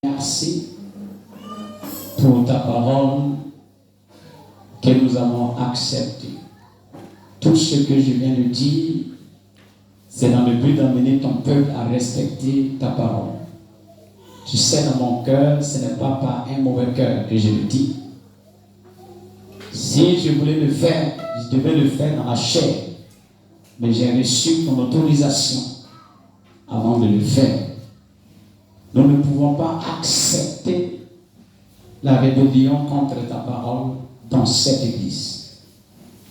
Merci pour ta parole que nous avons acceptée. Tout ce que je viens de dire, c'est dans le but d'amener ton peuple à respecter ta parole. Tu sais, dans mon cœur, ce n'est pas par un mauvais cœur que je le dis. Si je voulais le faire, je devais le faire dans la chair. Mais j'ai reçu ton autorisation avant de le faire. Nous ne pouvons pas accepter la rébellion contre ta parole dans cette église.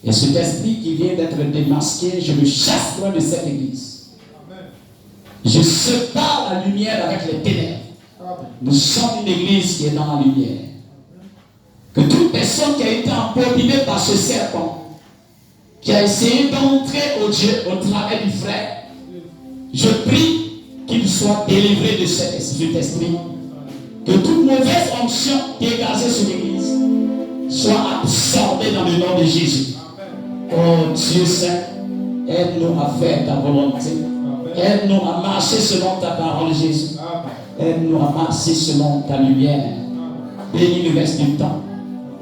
Et cet esprit qui vient d'être démasqué, je le chasse loin de cette église. Amen. Je sépare la lumière avec les ténèbres. Amen. Nous sommes une église qui est dans la lumière. Que toute personne qui a été empoisonnée par ce serpent, qui a essayé d'entrer au travers du frère, je prie qu'il soit délivré de cet esprit. Que toute mauvaise onction dégagée sur l'église soit absorbée dans le nom de Jésus. Oh Dieu Saint, aide-nous à faire ta volonté. Aide-nous à marcher selon ta parole, Jésus. Aide-nous à marcher selon ta lumière. Bénis le reste du temps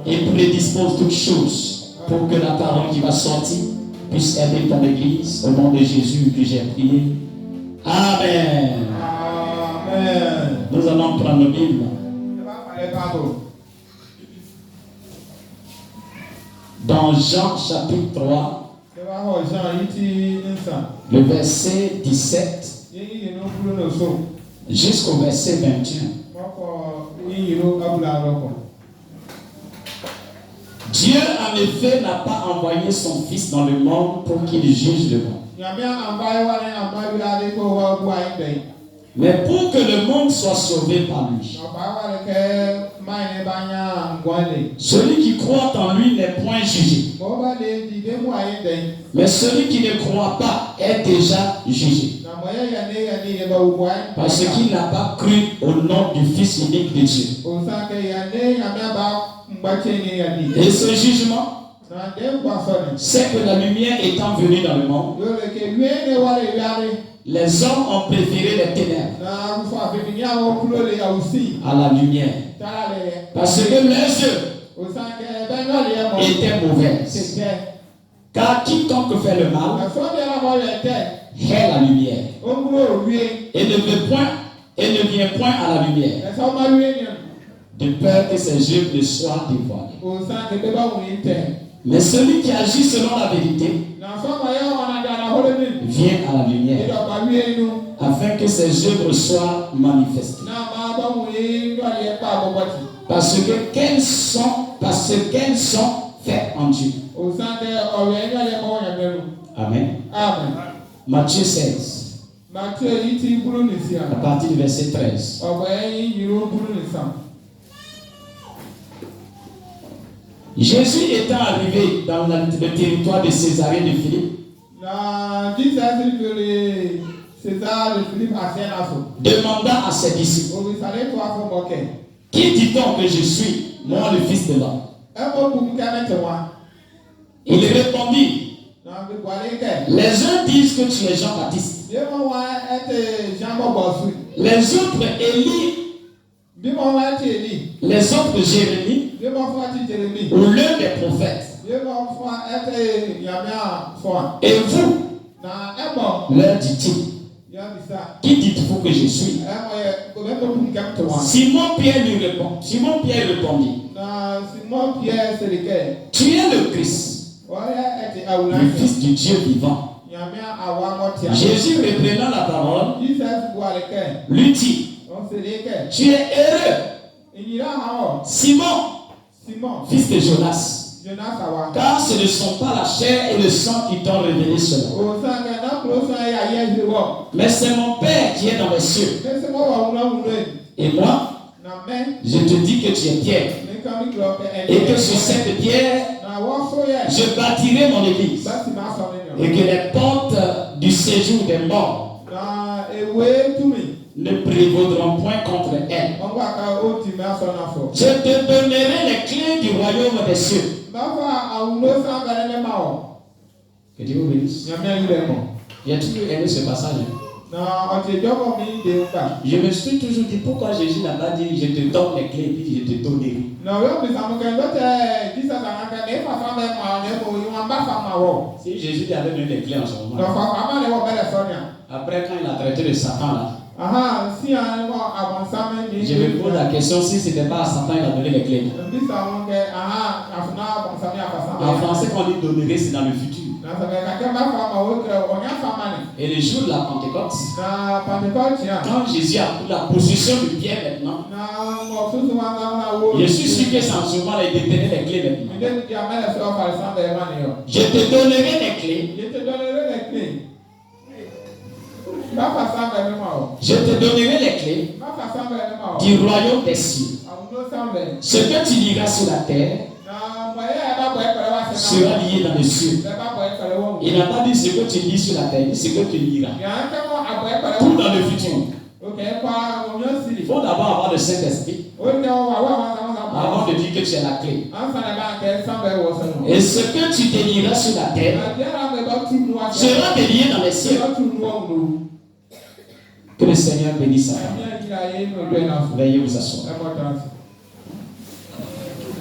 et prédispose toutes choses pour que la parole qui va sortir puisse aider ton église. Au nom de Jésus que j'ai prié. Amen. Amen. Nous allons prendre nos Bibles. Dans Jean chapitre 3, le verset 17 jusqu'au verset 21. Dieu en effet n'a pas envoyé son Fils dans le monde pour qu'il juge le monde, mais pour que le monde soit sauvé par lui. Celui qui croit en lui n'est point jugé, mais celui qui ne croit pas est déjà jugé, parce qu'il n'a pas cru au nom du Fils unique de Dieu. Et ce jugement, c'est que la lumière étant venue dans le monde, les hommes ont préféré les ténèbres à la lumière, parce que leurs œuvres étaient mauvaises. Car quiconque fait le mal hait la lumière et ne vient point à la lumière, de peur que ses œuvres ne soient dévoilées. Mais celui qui agit selon la vérité vient à la lumière, afin que ses œuvres soient manifestées. Parce qu'elles sont faites en Dieu. Amen. Amen. Matthieu 16. À partir du verset 13. Jésus étant arrivé dans le territoire de Césarée de Philippe, demanda à ses disciples, qui dit-on que je suis, moi le Fils de l'homme? Il répondit, les uns disent que tu es Jean-Baptiste, les autres Élie, les autres Jérémie, ou l'un des prophètes. Et vous, leur dit-il, qui dites-vous que je suis? Simon Pierre répondit, tu es le Christ, le Fils du Dieu vivant. Jésus, reprenant la parole, lui dit, tu es heureux, Simon, fils de Jonas, car ce ne sont pas la chair et le sang qui t'ont révélé cela, mais c'est mon Père qui est dans les cieux. Et moi, je te dis que tu es Pierre, et que sur cette pierre, je bâtirai mon église, et que les portes du séjour des morts ne prévaudront point contre elle. Je te donnerai les clés du royaume des cieux. Que Dieu vous bénisse. J'ai toujours aimé ce passage. Je me suis toujours dit pourquoi Jésus n'a pas dit je te donne les clés et puis je te donnerai. Si Jésus lui avait donné les clés en ce moment, après quand il a traité de Satan là, je me pose la question si ce n'était pas à Satan il a donné les clés. En français quand on dit donnerai c'est dans le futur. Et le jour de la Pentecôte, quand Jésus a pris la possession de Pierre maintenant, je suis sûr que c'est en ce moment il détenait les clés maintenant. Je te donnerai les clés. Je te donnerai les clés du royaume des cieux. Ce que tu liras sur la terre sera lié dans les cieux. Il n'a pas dit ce que tu lis sur la terre, ce que tu liras. Tout dans le futur. Il faut d'abord avoir le Saint-Esprit avant de dire que tu as la clé. Et ce que tu délieras sur la terre sera délié dans les cieux. Que le Seigneur bénisse sa famille. Veuillez vous asseoir.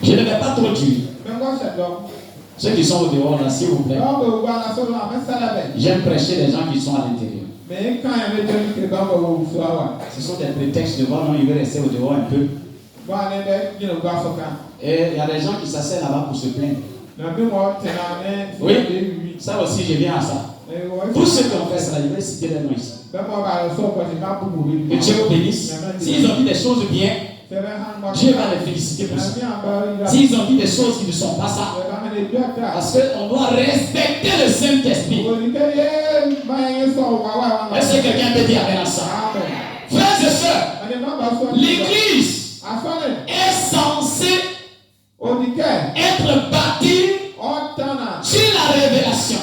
Je ne vais pas trop dire. Ceux qui sont au dehors là, s'il vous plaît. J'aime prêcher les gens qui sont à l'intérieur. Ce sont des prétextes de voir, non, il veut rester au dehors un peu. Et il y a des gens qui s'asseyent là-bas pour se plaindre. Oui, ça aussi, je viens à ça. Tous ceux qui ont fait ça, je vais citer les noms ici. Que Dieu vous bénisse. S'ils ont dit des choses bien, Dieu va les féliciter pour ça. S'ils ont dit des choses qui ne sont pas ça, parce qu'on doit respecter le Saint-Esprit. Est-ce que quelqu'un peut dire amen à ça? Frères et sœurs, l'Église est censée être bâtie sur la révélation.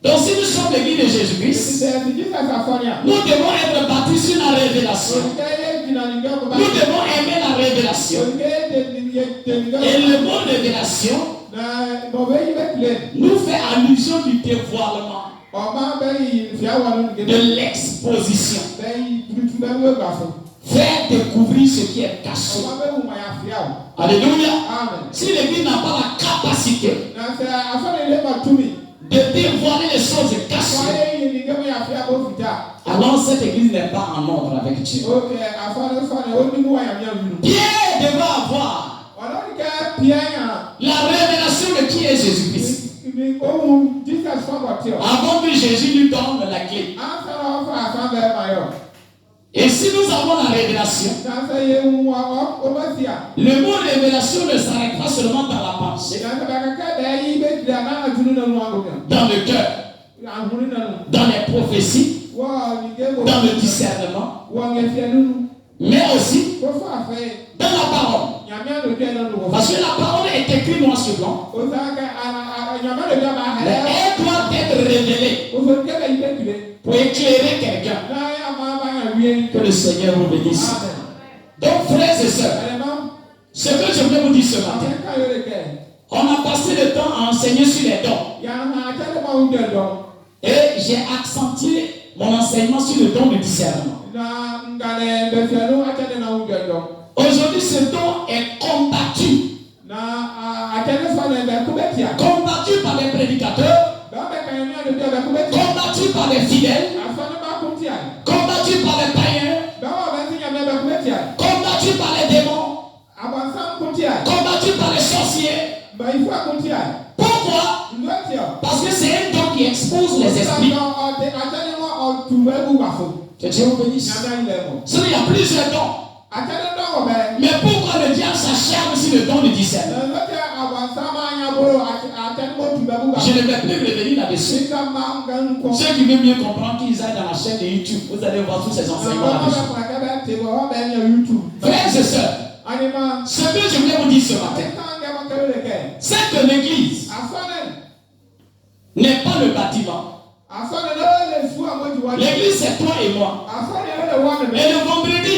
Donc si nous sommes l'église de Jésus-Christ, nous devons être bâtis sur la révélation. Nous devons aimer la révélation. Et le mot révélation nous fait allusion du dévoilement, de l'exposition. Faire découvrir ce qui est caché. Alléluia. Si l'église n'a pas la capacité de dévoiler les choses cachées, alors cette église n'est pas en ordre avec Dieu. Pierre devait avoir la révélation de qui est Jésus-Christ avant que Jésus lui donne la clé. Et si nous avons la révélation, le mot révélation ne s'arrête pas seulement dans la pensée, dans le cœur, dans les prophéties, dans le discernement, mais aussi dans la parole. Parce que la parole est écrite noir sur blanc, mais elle doit être révélée pour éclairer quelqu'un. Que le Seigneur vous bénisse. Donc, frères et sœurs, ce que je voulais vous dire ce matin, on a passé le temps à enseigner sur les dons. Et j'ai accentué mon enseignement sur le don de discernement. Aujourd'hui, ce don est combattu. Combattu par les prédicateurs, combattu par les fidèles, combattu par les païens, combattu par les démons, combattu par les sorciers. Pourquoi? Parce que c'est un don qui expose les esprits. Que Dieu vous bénisse. Sinon, il y a plusieurs dons. Mais pourquoi le diable s'acharne sur le don de discernement? Je ne vais plus revenir là-dessus. Ceux qui veulent mieux comprendre, qu'ils aillent dans la chaîne de YouTube. Vous allez voir tous ces enseignements là-dessus. Frères et sœurs, ce que je voulais vous dire ce matin, c'est que l'église n'est pas le bâtiment. L'église, c'est toi et moi. Et le vendredi,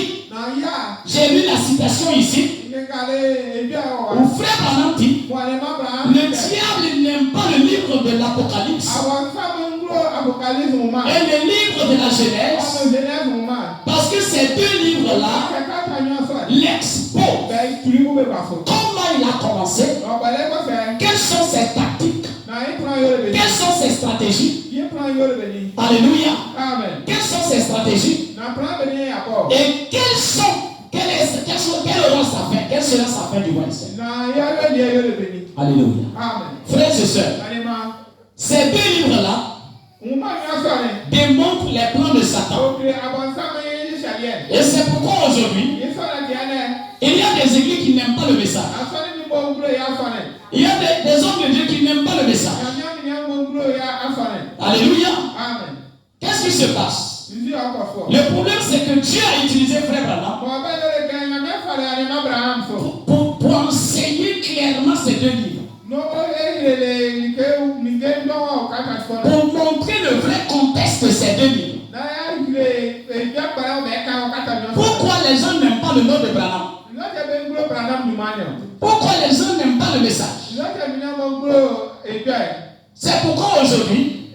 j'ai lu la citation ici où frère Branham dit: le diable n'aime pas le livre de l'Apocalypse et le livre de la Genèse, parce que ces deux livres-là l'exposent. Comment il a commencé, quelles sont ses tactiques, quelles sont ses stratégies. Alléluia. Quelles sont ses stratégies et quelle aura sa fin, quelle sera sa fin du mois. Alléluia. Frères et sœurs, ces deux livres-là démontrent les plans de Satan. Et c'est pourquoi aujourd'hui, il y a des églises qui n'aiment pas le message. Il y a des hommes de Dieu qui n'aiment pas le message. Alléluia. Qu'est-ce qui se passe? Le problème, c'est que Dieu a utilisé Frère Branham pour enseigner clairement ces deux livres. Pour montrer le vrai contexte de ces deux livres. Pourquoi les gens n'aiment pas le nom de Branham? Pourquoi les gens n'aiment pas le message? C'est pourquoi aujourd'hui,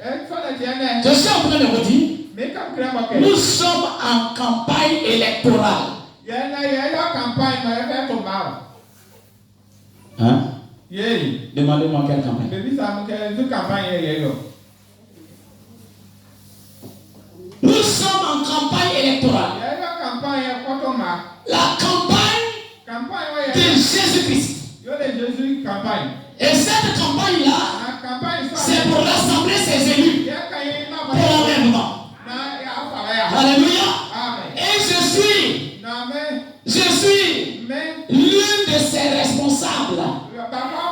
je suis en train de vous dire, nous sommes en campagne électorale. Hein? Demandez-moi quelle campagne. Nous sommes en campagne électorale. La campagne de Jésus-Christ. Et cette campagne-là, c'est pour rassembler ses élus pour l'enlèvement. Alléluia. Et je suis l'une de ses responsables.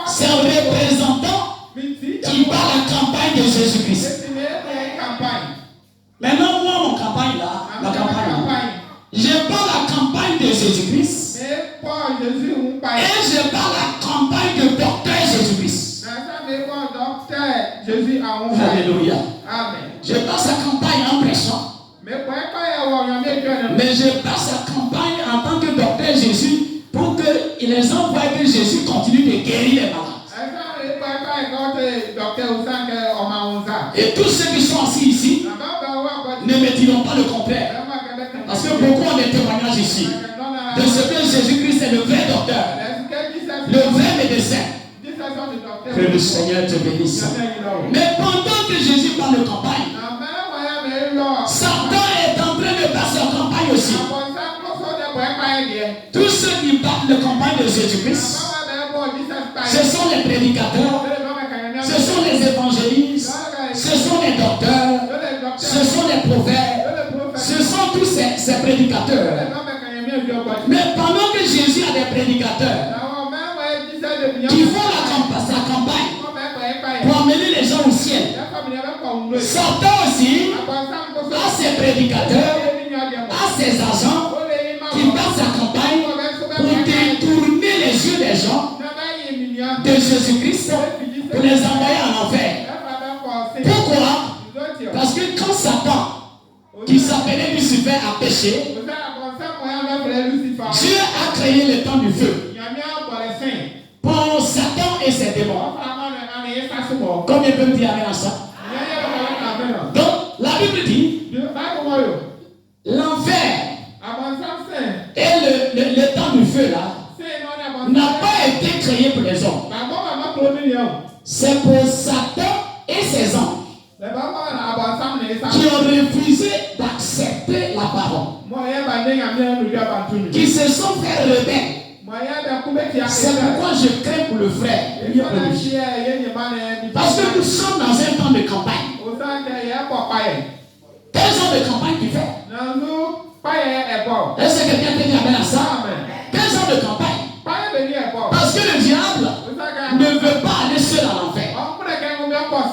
C'est un représentant qui bat la campagne de Jésus-Christ. Maintenant, moi, mon campagne là, je bats la campagne de Jésus-Christ. Et je bats la campagne de docteur Jésus-Christ. Alléluia. Je bats sa campagne en prêchant. Mais je bats sa campagne en tant que docteur Jésus pour que les gens voient que Jésus continue de guérir les malades. Et tous ceux qui sont assis ici ne me diront pas le contraire. Parce que beaucoup ont des témoignages ici de ce que Jésus-Christ est le vrai docteur, le vrai médecin. Que le Seigneur te bénisse. Mais pendant que Jésus parle de campagne, Satan est en train de passer en campagne aussi. Tous ceux qui parlent de campagne de Jésus-Christ, ce sont les prédicateurs, ce sont les évangélistes, ce sont les docteurs, ce sont les prophètes, ce sont tous ces prédicateurs. Mais pendant que Jésus a des prédicateurs qui font sa campagne pour emmener les gens au ciel, Satan aussi a ses prédicateurs, a ses agents qui battent sa campagne pour détourner les yeux des gens de Jésus-Christ pour les envoyer en enfer. Pourquoi? Parce que quand Satan, qui s'appelait Lucifer, a péché, Dieu a créé le temps du feu pour Satan et ses démons. Combien peut me dire amen à ça? Donc, la Bible dit l'enfer et le temps du feu là n'a pas été créé pour les hommes. C'est pour Satan et ses anges qui ont refusé d'accepter la parole, qui se sont fait rebelles. C'est pourquoi je crains pour le frère. Parce que nous sommes dans un temps de campagne. Quel genre de campagne tu fais? Est-ce que quelqu'un te dit amen à ça? Quel genre de campagne? Parce que le diable ne veut pas aller seul à l'enfer.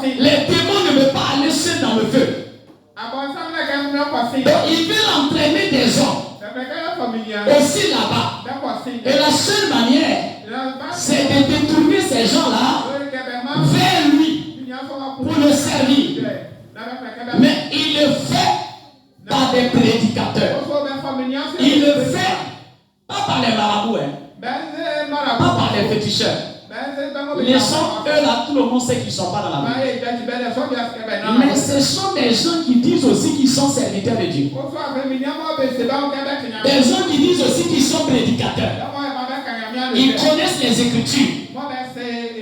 Les démons ne veulent pas aller seul dans le feu. Donc il veut entraîner des gens aussi là-bas. Et la seule manière, c'est de détourner ces gens-là vers lui pour le servir. Mais il le fait par des prédicateurs. Il le fait pas par les marabouts, pas par les féticheurs. Les gens, eux là, tout le monde sait qu'ils ne sont pas dans la Bible. Mais ce sont des gens qui disent aussi qu'ils sont serviteurs de Dieu. Des gens qui disent aussi qu'ils sont prédicateurs. Ils connaissent les Écritures.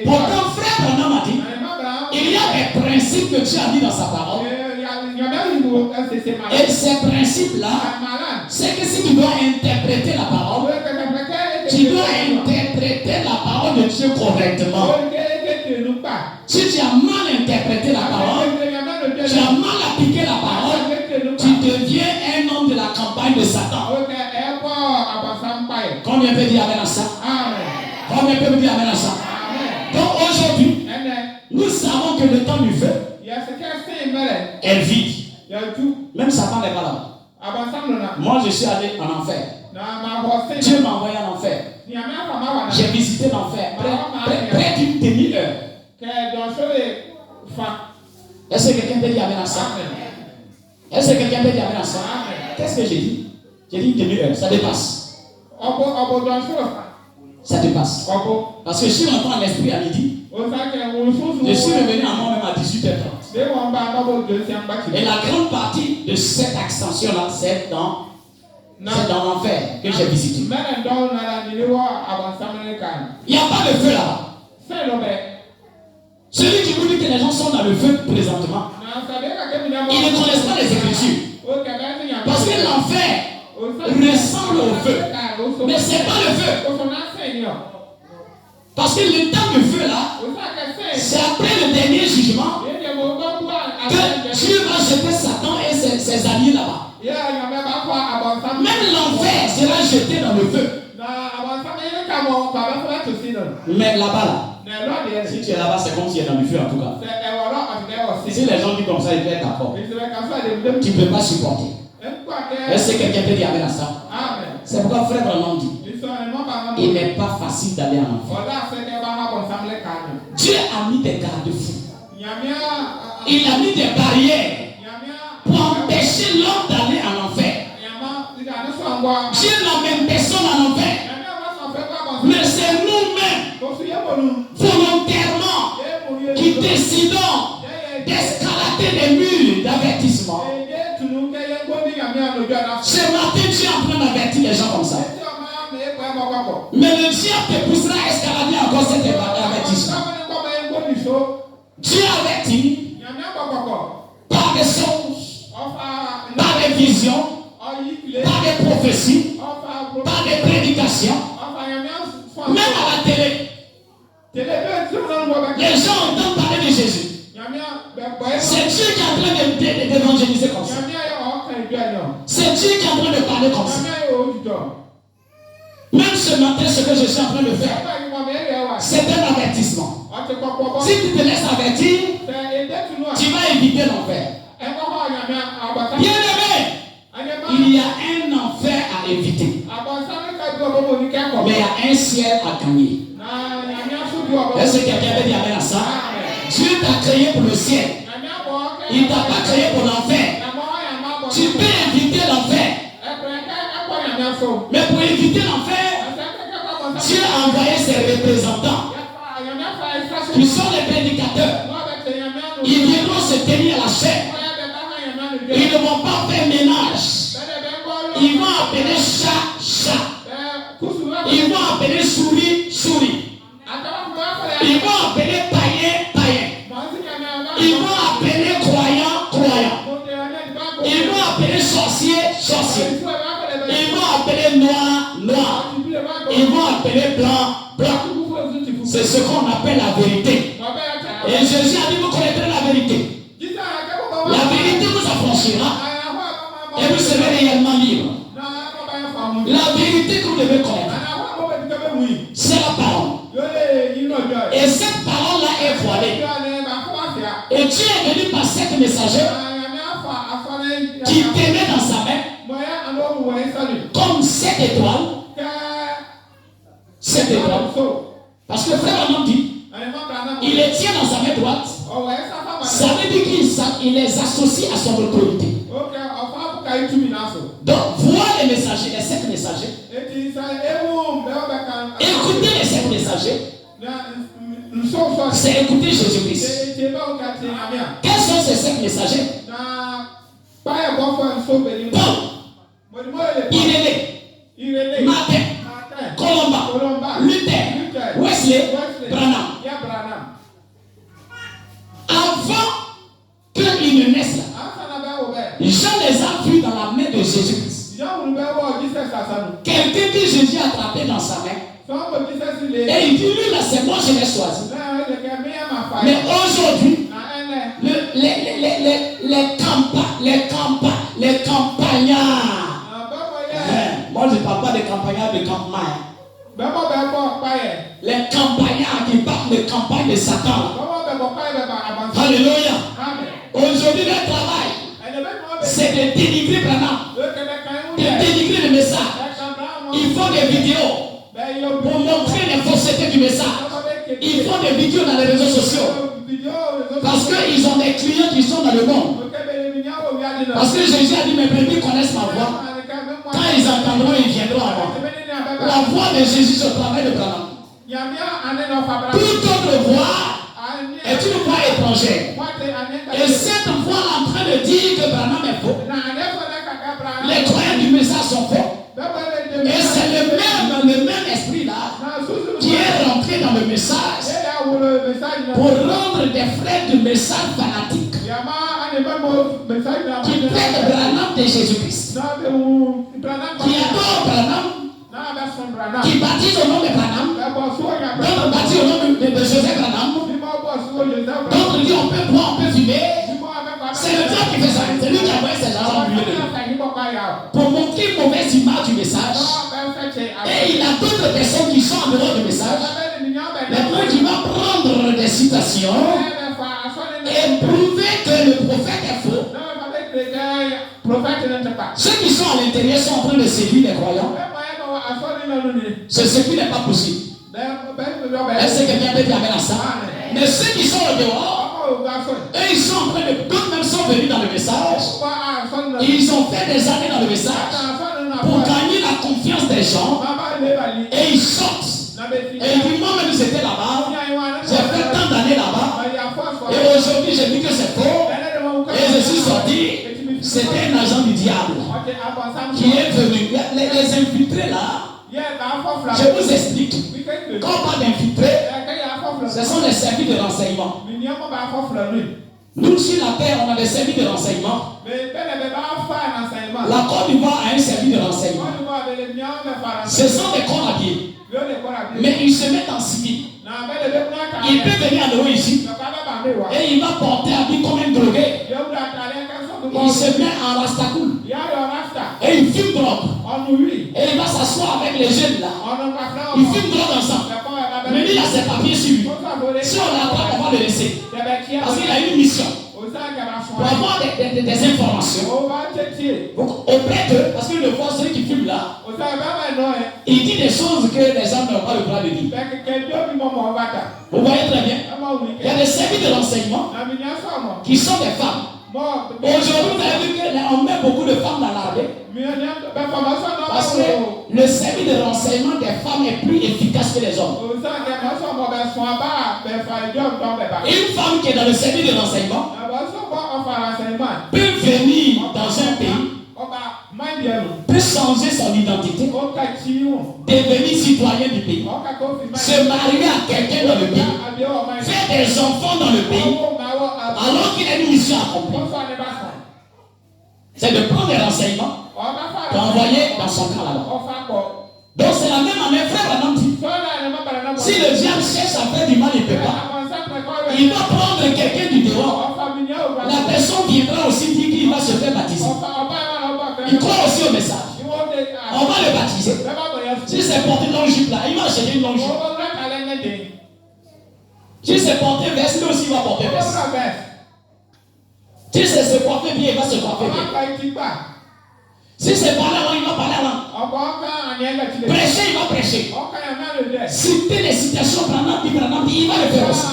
Pourtant, frère Branham a dit, il y a des principes que Dieu a dit dans sa parole. Et ces principes-là, c'est que si tu dois interpréter la parole, tu dois interpréter la parole de Dieu correctement. Si tu as mal interprété la parole, tu as mal appliqué la parole, tu deviens un homme de la campagne de Satan. Combien peut dire amen à ça? Combien peut dire amen à ça? Donc aujourd'hui, nous savons que le temps du feu est vide. Même Satan n'est pas là. Moi, je suis allé en enfer. Dieu m'a envoyé en enfer. J'ai visité l'enfer près d'une demi-heure. Est-ce que quelqu'un peut dire amen à ça? Est-ce que quelqu'un peut dire amen à ça? Qu'est-ce que j'ai dit? J'ai dit une demi-heure. Ça dépasse. Ça dépasse. Parce que je suis rentré en esprit à midi. Je suis revenu à moi-même à 18h30. Et la grande partie de cette extension-là, c'est dans l'enfer que j'ai visité. Il n'y a pas de feu là-bas. Celui qui vous dit que les gens sont dans le feu présentement, ils ne connaissent pas les Écritures. Parce que l'enfer ressemble au feu. Mais ce n'est pas le feu. Parce que le temps de feu là, c'est après le dernier jugement que Dieu va jeter Satan et ses alliés là-bas. Même l'enfer sera jeté dans le feu. Mais là-bas là, si tu es là-bas, c'est comme si tu es dans le feu en tout cas. Si les gens disent comme ça, ils vont être d'accord. Tu ne peux pas supporter. Est-ce que quelqu'un peut dire amen à ça? C'est pourquoi frère Branham dit, il n'est pas facile d'aller en enfer. Dieu a mis des garde-fous. Il a mis des barrières pour empêcher l'homme d'aller en enfer. Dieu n'amène personne en enfer. Mais c'est nous-mêmes, volontairement, qui décidons d'escalader les murs d'avertissement. Ce matin, Dieu est en train d'avertir les gens comme ça. Mais le diable te poussera à escalader encore cet avertissement. Dieu avertit par des songes, par des visions, par des prophéties, par des prédications, même à la télé. Les gens entendent parler de Jésus. C'est Dieu qui est en train d'évangéliser comme ça. C'est Dieu qui est en train de parler comme ça. Même ce matin, ce que je suis en train de faire, c'est un avertissement. Si tu te laisses avertir, tu vas éviter l'enfer. Bien-aimé, il y a un enfer à éviter. Mais il y a un ciel à gagner. Est-ce que quelqu'un veut dire amen à ça? Dieu t'a créé pour le ciel. Il ne t'a pas créé pour l'enfer. Tu peux éviter l'enfer. Mais pour éviter l'enfer, Dieu a envoyé ses représentants qui sont les prédicateurs. Ils viendront se tenir à la chair. Ils ne vont pas faire ménage. Ils vont appeler chat, chat. Ils vont appeler souris, souris. Ils vont appeler païen, païen. Ils vont appeler croyant, croyant. Ils vont appeler sorcier, sorcier. Ils vont appeler noir, noir. Ils vont appeler blanc, blanc. C'est ce qu'on appelle la vérité. Et Jésus a dit, vous connaîtrez la vérité. La vérité vous affranchira et vous serez réellement libre. La vérité que vous devez connaître, c'est la parole. Et cette parole-là est voilée. Et Dieu est venu par cette messagère qui tenait dans sa main comme 7 étoiles. 7 étoiles. Parce que frère Branham dit, il les tient dans sa main droite. Ça veut dire qu'il les associe à son autorité. Donc, voir les messagers, les 7 messagers. Écoutez les 7 messagers. C'est écouter Jésus-Christ. Quels sont ces 5 messagers? Paul, Irénée, Martin, Colomba, Luther, Wesley, Branham. Avant qu'ils ne naissent là, Jean les a vus dans la main de Jésus-Christ. Quelqu'un que Jésus a attrapé dans sa main. Et il dit, lui là, c'est moi, je l'ai choisi. Mais aujourd'hui, les campagnards. Moi, je ne parle pas des campagnards de campagne. Les campagnards qui partent de campagne de Satan. Alléluia. Aujourd'hui, le travail, c'est de délivrer Branham, de délivrer le message. Ils font des vidéos pour montrer les faussetés du message. Ils font des vidéos dans les réseaux sociaux. Parce qu'ils ont des clients qui sont dans le monde. Parce que Jésus a dit, mes brebis connaissent ma voix. Quand ils entendront, ils viendront à moi. La voix de Jésus au travail de Branham. Toute autre voix est une voix étrangère. Et cette voix en train de dire que Branham est faux. Les croyants du message sont faux. Et c'est le même esprit là qui est rentré dans le message pour rendre des frères du message fanatiques qui traitent Branham de Jésus-Christ, qui adorent Branham, qui baptisent au nom de Branham, d'autres baptisent au nom de Joseph Branham, d'autres disent on peut boire, on peut fumer. C'est le diable qui fait ça. C'est lui qui a envoyé ces gens au milieu de nous pour montrer une mauvaise image du message. Et il y a d'autres personnes qui sont en dehors du message. Maintenant, il va prendre des citations et prouver que le prophète est faux. Ceux qui sont à l'intérieur sont en train de séduire les croyants. C'est ce qui n'est pas possible. Est-ce que quelqu'un peut dire amen à ça? Mais ceux qui sont au dehors, eux, ils sont en train de. D'autres même sont venus dans le message. Ils ont fait des années dans le message pour gagner la confiance des gens. Et ils sortent. Et puis moi-même, j'étais là-bas. J'ai fait tant d'années là-bas. Et aujourd'hui, j'ai dit que c'est faux. Et je suis sorti. C'était un agent du diable qui est venu. Les infiltrés là. Je vous explique. Quand on parle d'infiltrés, ce sont des services de renseignement. Nous, sur la terre, on a des services de renseignement. La Côte d'Ivoire a un service de renseignement. Ce sont des corps habillés. Mais ils se mettent en civil. Il peut venir à l'eau ici. Et il va porter habit comme un drogué. Il se met en rastacool. Et il fume drogue. Et il va s'asseoir avec les jeunes là. Ils fument drogue ensemble. Mais lui, il a ses papiers sur lui. Si on l'attrape, on va le laisser. Parce qu'il a une mission. Pour avoir des informations auprès d'eux, parce que le voit celui qui fume là, il dit des choses que les gens n'ont pas le droit de dire. Vous voyez très bien. Il y a des services de renseignement qui sont des femmes. Aujourd'hui, vous avez vu qu'on met beaucoup de femmes dans l'armée. Parce que le service de renseignement des femmes est plus efficace que les hommes. Une femme qui est dans le service de renseignement peut venir dans un pays, peut changer son identité, devenir citoyen du pays, se marier à quelqu'un dans le pays, faire des enfants dans le pays, alors qu'il a une mission accomplie. C'est de prendre des renseignements pour envoyer dans son camp là-bas. Donc c'est la même manière, frère Branham dit, si le diable cherche à faire du mal, il ne peut pas. Il va prendre quelqu'un du dehors. La personne viendra aussi dire qu'il va se faire baptiser. Il croit aussi au message. On va le baptiser. Si c'est porté dans le jupe là, il va acheter une longue jupe. Si c'est porté veste, lui aussi il va porter veste. Si c'est se coiffer bien, il va se coiffer bien. Si c'est parler en langue, il va parler en langue. Prêcher, il va prêcher. Citer les citations, Branham dit, il va le faire aussi.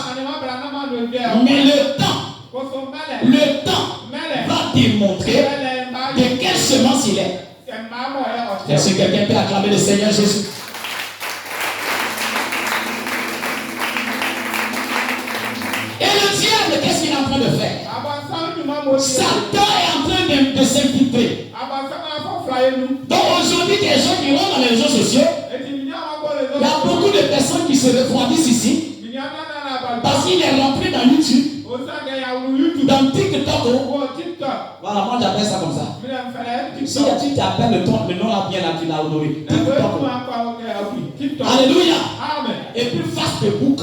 Mais le temps va démontrer de quelle semence il est. Est-ce que quelqu'un peut acclamer le Seigneur Jésus? s'infiltrer. Donc aujourd'hui, des gens qui vont dans les réseaux sociaux, il y a beaucoup de personnes qui se refroidissent ici parce qu'il est rentré dans YouTube, dans TikTok. Voilà, moi j'appelle ça comme ça. Si tu t'appelles le nom là bien là, tu l'as honoré. TikTok. Alléluia. Et puis Facebook.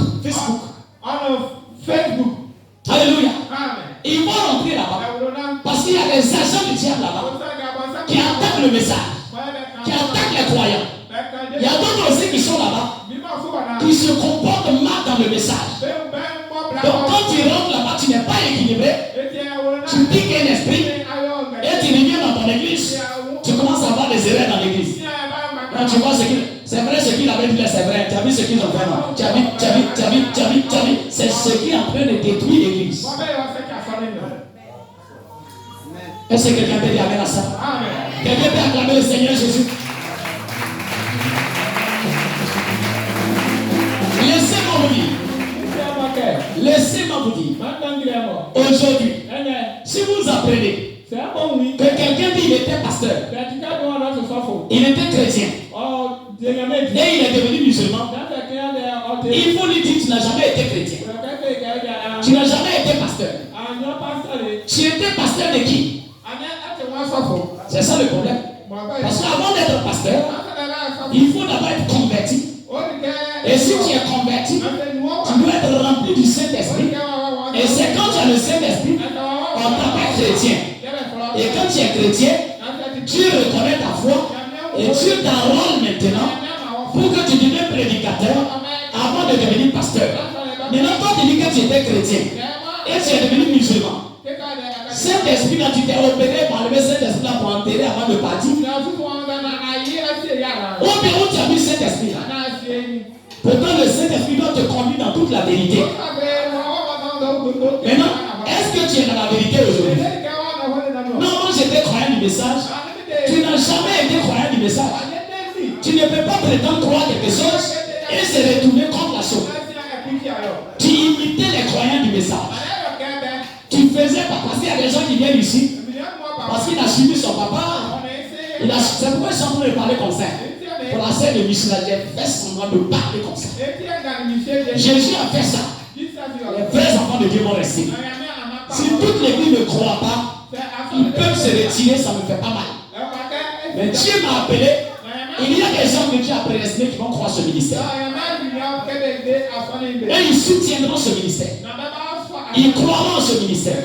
Alléluia. Ils vont rentrer là-bas parce qu'il y a des agents du diable là-bas qui attaquent le message, qui attaquent les croyants. Il y a d'autres aussi qui sont là-bas, qui se comportent mal dans le message. Donc quand tu rentres là-bas, tu n'es pas équilibré, tu piques un esprit et tu reviens dans ton église, tu commences à avoir des erreurs dans l'église. Quand tu vois c'est vrai ce qu'il avait dit là, c'est vrai. Tu as vu ce qu'ils ont fait, non? Tu as vu. C'est ce qui est en train de détruire l'église. Est-ce que quelqu'un peut dire amen à ça? Quelqu'un peut acclamer le Seigneur Jésus? Laissez-moi vous dire. Laissez-moi vous dire. Aujourd'hui, si vous apprenez que quelqu'un dit qu'il était pasteur, il était chrétien, et il est devenu musulman, il faut lui dire que tu n'as jamais été chrétien. Tu n'as jamais été pasteur. Tu étais pasteur de qui? C'est ça le problème. Parce qu'avant d'être pasteur, il faut d'abord être converti. Et si tu es converti, tu dois être rempli du Saint-Esprit. Et c'est quand tu as le Saint-Esprit, on t'appelle chrétien. Et quand tu es chrétien, tu reconnais ta foi et tu t'enrôles maintenant pour que tu deviennes prédicateur avant de devenir pasteur. Maintenant, toi tu dis que tu étais chrétien et tu es devenu musulman. Saint-Esprit, là, tu t'es opéré par le Saint-Esprit là pour enterrer avant de partir. Au bureau, tu as vu Saint-Esprit là. Pourtant, le Saint-Esprit doit te conduire dans toute la vérité. Maintenant, est-ce que tu es dans la vérité aujourd'hui? Non, moi j'étais croyant du message. Tu n'as jamais été croyant du message. Tu ne peux pas prétendre croire quelque chose et se retourner contre la chose. Tu imitais les croyants du message. Tu faisais pas, parce qu'il y a des gens qui viennent ici, parce qu'il a suivi son papa. C'est pourquoi ils sont en train de parler comme ça. Pour la scène de Michel, j'ai fait semblant de parler comme ça. Jésus a fait ça. Les vrais enfants de Dieu vont rester. Si toute l'église ne croit pas, ils peuvent se retirer, ça ne me fait pas mal. Mais Dieu m'a appelé. Il y a des gens que Dieu a prédestinés qui vont croire ce ministère. Et ils soutiendront ce ministère. Ils croiront en ce ministère.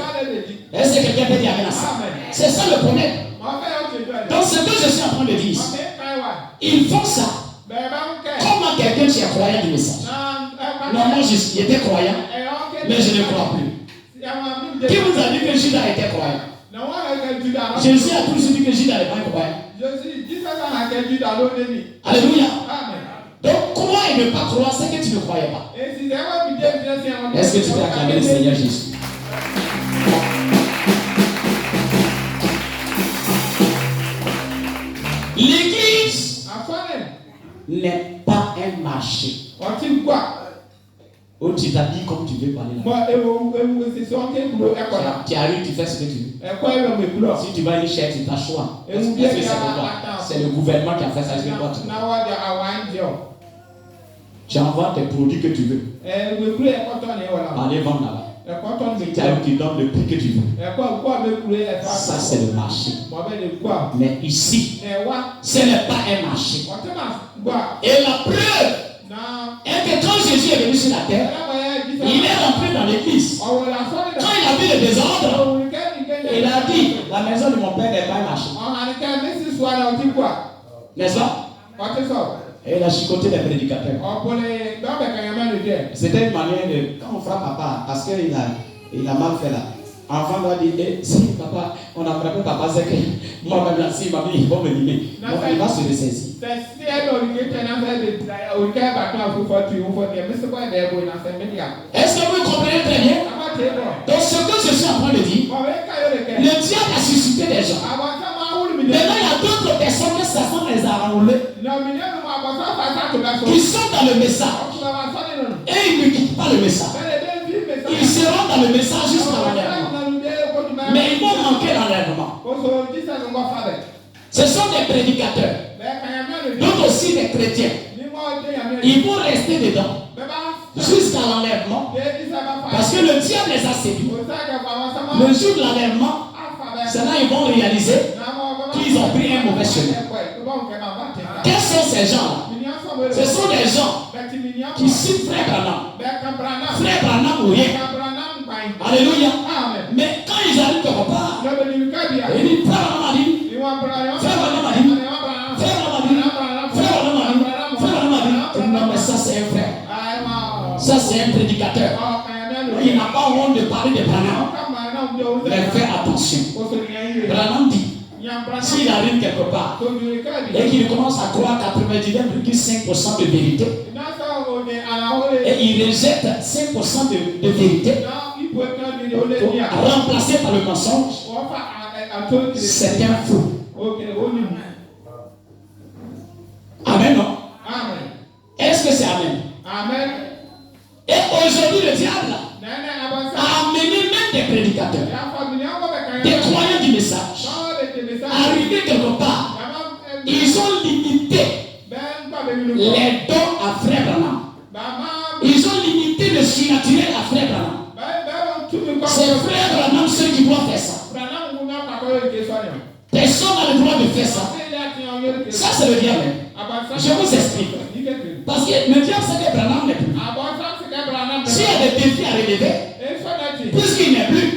Est-ce que quelqu'un peut dire amen à ça? C'est ça le problème. Donc ce que je suis en train de dire, ils font ça. Comment quelqu'un qui est croyant du message? Non, moi j'étais croyant, mais je ne crois plus. Qui vous a dit que Judas était croyant? Jésus a toujours dit que Judas n'est pas croyant. Alléluia. Donc croire et ne pas croire, c'est que tu ne croyais pas. Est-ce que tu peux acclamer le Seigneur Jésus? L'église n'est pas un marché où tu t'habilles comme tu veux parler là. Tu arrives, tu fais ce que tu veux. Si tu vas aller chercher, tu as choix. Est-ce que c'est pour toi? C'est le gouvernement qui a fait ça. Tu envoies tes produits que tu veux. Allez vendre là-bas. Tu arrives, tu donnes le prix que tu veux. Ça, c'est le marché. Mais ici, ce n'est pas un marché. Et la preuve est que quand Jésus est venu sur la terre, il est rentré dans l'église. Quand il a vu le désordre, il a dit, la maison de mon père n'est pas un marché. N'est-ce pas? Et il a chicoté les prédicateurs. C'était une manière de, quand on frappe papa, parce qu'il a mal fait là. Enfant doit dire, si papa, on a frappé papa, c'est que moi, même là, si mamie, il va me limer. Il va se ressaisir. Est-ce que vous comprenez très bien? Donc ce que je suis en train de dire, le diable a suscité des gens. Maintenant, il y a d'autres personnes que ça sont les enroulés, qui sont dans le message. Et ils ne quittent pas le message. Ils seront dans le message jusqu'à l'enlèvement. Mais ils vont manquer l'enlèvement. Ce sont des prédicateurs, d'autres aussi des chrétiens. Ils vont rester dedans jusqu'à l'enlèvement. Parce que le diable les a séduits. Le jour de l'enlèvement, c'est là qu'ils vont réaliser qu'ils ont pris un mauvais chemin. Quels sont ces gens-là? Ce sont des gens qui suivent Frère Branham. Frère Branham ou rien. Alléluia. Mais quand ils arrivent quelque part, ils disent Frère Branham a dit, Frère Branham a dit, Frère Branham a dit, Frère Branham a dit, Frère Branham a dit. Non, mais ça c'est un frère. Ça c'est un prédicateur. Il n'a pas honte de parler de Branham. Mais fais attention. Branham dit, s'il arrive quelque part et qu'il commence à croire 99,5% de vérité et il rejette 5% de vérité remplacé par le mensonge, c'est un fou. Amen, non? Est-ce que c'est amen? Amen. Et aujourd'hui, le diable a amené même des prédicateurs, des croyants du message, arrivés quelque part. Ils ont limité les dons à Frère Branham. Ils ont limité le surnaturel à Frère Branham. C'est Frère Branham ceux qui doivent faire ça. Personne n'a le droit de faire ça. Ça, c'est le diable. Je vous explique. Parce que le diable, c'est que Branham n'est plus. S'il y a des défis à relever, puisqu'il n'est plus,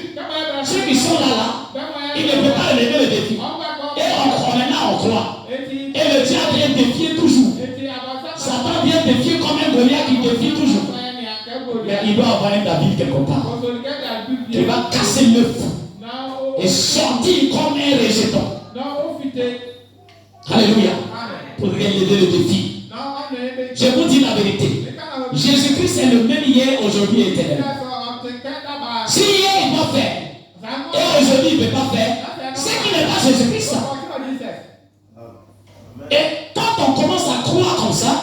ceux qui sont là, ils ne peuvent pas relever le défi. Et maintenant, on croit. Et le diable vient défier toujours. Satan vient défier comme un Goliath qui défie toujours. Mais il doit avoir un David quelque part qui va casser l'œuf et sortir comme un rejeton. Alléluia. Pour relever le défi. Je vous dis la vérité. Jésus-Christ est le même hier, aujourd'hui et éternel. Si hier il va faire et aujourd'hui il ne peut pas faire, c'est qu'il n'est pas Jésus-Christ. Et quand on commence à croire comme ça,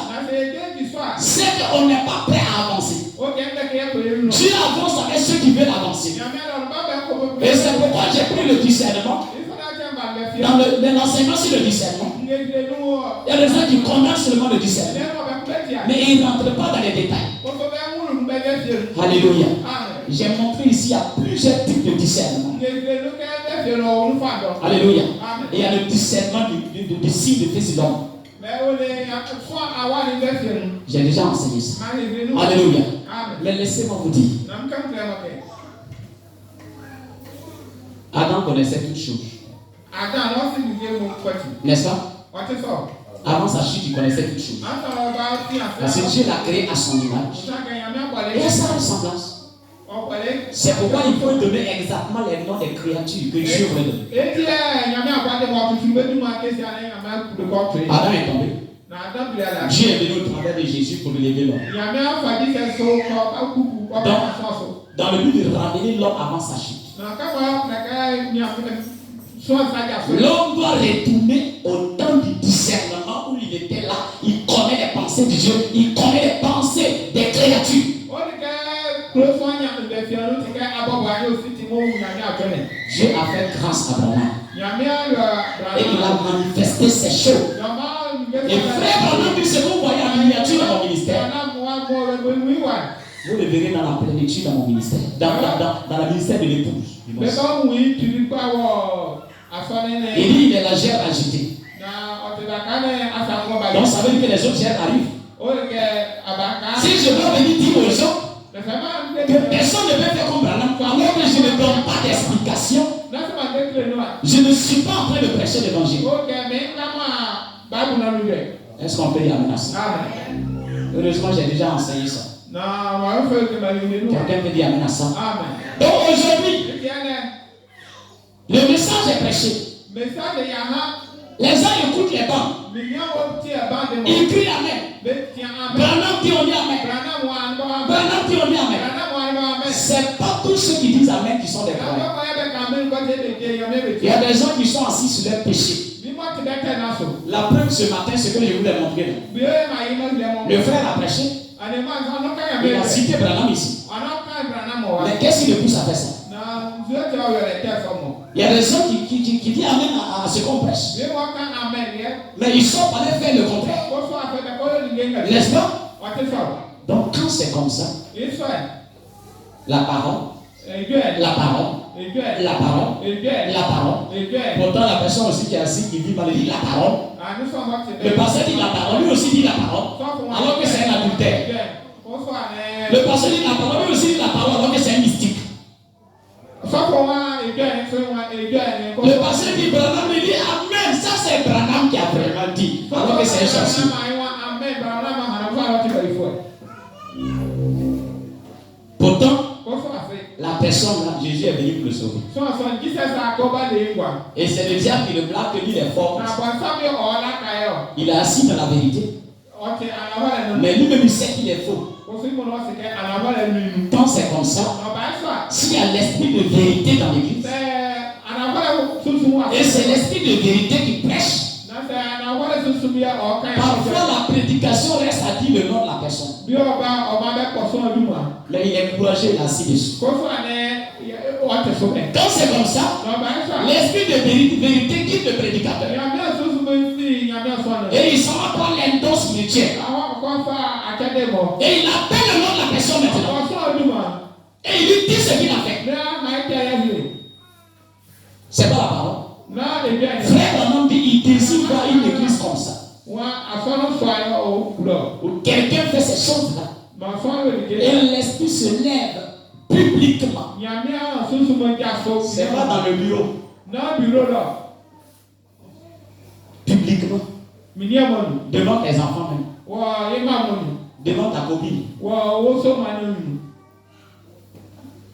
c'est qu'on n'est pas prêt à avancer. Dieu avance avec ceux qui veulent avancer. Et c'est pourquoi j'ai pris le discernement. Dans l'enseignement sur le discernement, il y a des gens qui condamnent seulement le discernement, mais ils ne rentrent pas dans les détails. Alléluia. J'ai montré ici, il y a plusieurs types de discernement. Alléluia. Et il y a le discernement du signe de fils de l'homme. J'ai déjà enseigné ça. Alléluia. Mais laissez-moi vous dire. Adam connaissait toutes choses. N'est-ce pas? Avant sa chute, il connaissait toutes choses. Parce que Dieu l'a créé à son image et à sa ressemblance. C'est pourquoi il faut donner exactement les noms des créatures que Dieu voulait donner. Adam est tombé. Dieu est venu au travers de Jésus pour lever l'homme. Dans le but de ramener l'homme avant sa chute. L'homme doit retourner au temps du discernement où il était là. Il connaît les pensées de Dieu. Il connaît les pensées des créatures. Dieu a fait grâce à Branham. Et il a manifesté ses choses. Et Frère Branham dit ce que vous voyez en miniature dans mon ministère. Vous le verrez dans la plénitude dans mon ministère. Dans le ministère de l'épouse. Il dit il est la gerbe agitée. Donc ça veut dire que les autres gerbes arrivent. Si je dois venir dire aux gens que personne ne peut faire comme Branham, alors que je ne donne pas d'explication, je ne suis pas en train de prêcher l'évangile. Est-ce qu'on peut y amener ça? Heureusement, j'ai déjà enseigné ça. Quelqu'un peut dire amen à ça. Donc aujourd'hui, le message est prêché. Les gens écoutent les bandes. Ils crient amen. Branham dit on dit amen. Branham dit on dit amen. C'est pas tous ceux qui disent amen qui sont des croyants. Il y a des gens qui sont assis sur leur péché. La preuve ce matin, ce que je voulais montrer. Le frère a prêché. Il a cité Branham ici. Mais qu'est-ce qui le pousse à faire ça? Il y a des gens qui disent Amen à ce qu'on prêche. Mais ils sont allés faire le contraire. N'est-ce pas? Donc quand c'est comme ça, la parole, la parole, la parole, la parole. Pourtant la personne aussi qui est assise, qui dit par dit la parole. Le pasteur dit la parole, lui aussi dit la parole, alors que c'est un adultère. Le pasteur dit la parole, lui aussi dit la parole, alors que c'est un mystique. Le pasteur dit Branham, il dit Amen, ça c'est Branham qui a vraiment dit, alors que c'est un chasseur. Pourtant, la personne là, Jésus est venu pour le sauver. Et c'est le diable qui le blague que lui il est fort. Il est assis dans la vérité. Mais lui-même il sait qu'il est faux. Quand c'est comme ça, s'il y a l'esprit de vérité dans l'église, et c'est l'esprit de vérité qui prêche. Parfois la prédication reste à dire le nom de la personne. Mais il est courageux là-dessus dessus. Quand c'est comme ça, l'esprit de vérité quitte le prédicateur. Et il s'en va prendre les dons spirituels. Et il appelle le nom de la personne maintenant. Et il lui dit ce qu'il a fait. C'est pas la parole. Frère Branham dit il désire voir une église comme ça. Où quelqu'un fait ces choses-là. Et l'esprit se lève publiquement. C'est pas dans le bureau. Publiquement. Devant tes enfants même. Devant ta copine.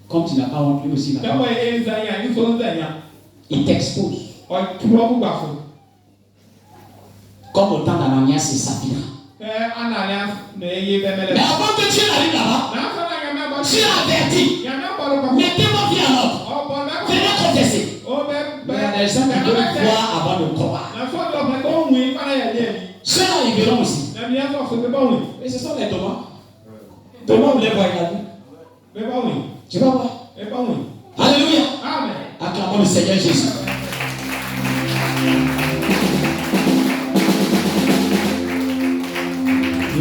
Comme tu n'as pas honte, lui aussi n'a pas. Il t'expose. Comme au temps d'Ananias et Saphira. Mais avant que Dieu n'arrive là-bas, Dieu a averti. Mettez-moi vie en ordre. Venez confesser. Mais il y a des gens qui veulent croire avant de croire. Ceux-là, ils verront aussi. Mais ce sont les Thomas. Thomas, vous les voyez là. Tu vas voir. Alléluia. Acclamons le Seigneur Jésus.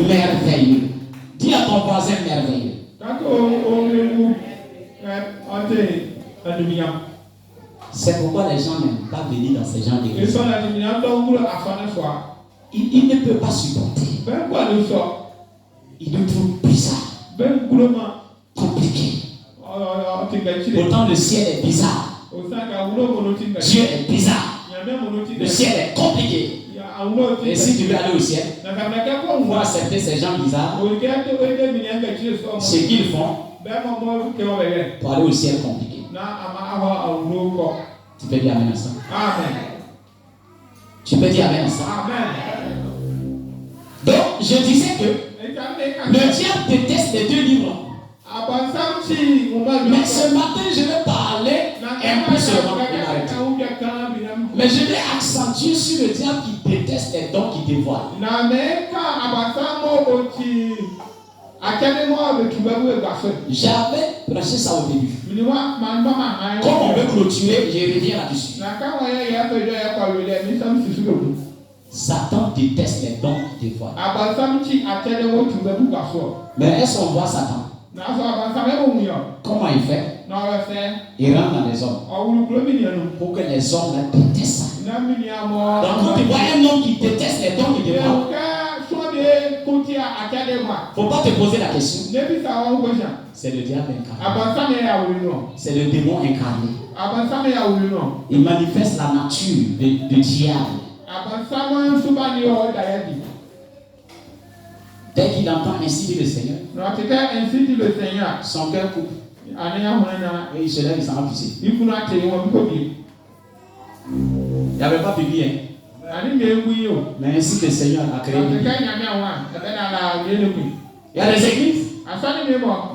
Merveilleux. Dis à ton voisin merveilleux. C'est pourquoi les gens n'aiment pas venir dans ces gens d'église. Ils ne peuvent pas supporter. Ils le trouvent bizarre. Compliqué. Pourtant le ciel est bizarre. Dieu est bizarre. Le ciel est compliqué. Et si tu veux aller au ciel, il faut accepter ces gens bizarres. Ce qu'ils font pour aller au ciel compliqué. Tu peux dire amen à ça. Amen. Tu peux dire amen à ça. Amen. Donc, je disais que le diable déteste les deux livres. Mais ce matin, je vais parler un peu seulement. Mais je vais accentuer sur le diable qui déteste les dons qui dévoilent. J'avais prêché ça au début. Comme on veut clôturer, je reviens là-dessus. Satan déteste les dons qui dévoilent. Mais est-ce qu'on voit Satan? Comment il fait? Il rentre dans les hommes pour que les hommes la détestent ça. Donc quand tu vois un homme qui déteste les dons qui dévoilent, faut pas te poser la question. C'est le diable incarné. C'est le démon incarné. Il manifeste la nature du diable. Dès qu'il entend ainsi dit le Seigneur, son cœur coupe. Et il se lève, il s'en va pisser. Il n'y avait pas publié. Mais ainsi que le Seigneur a créé. Il y a des églises.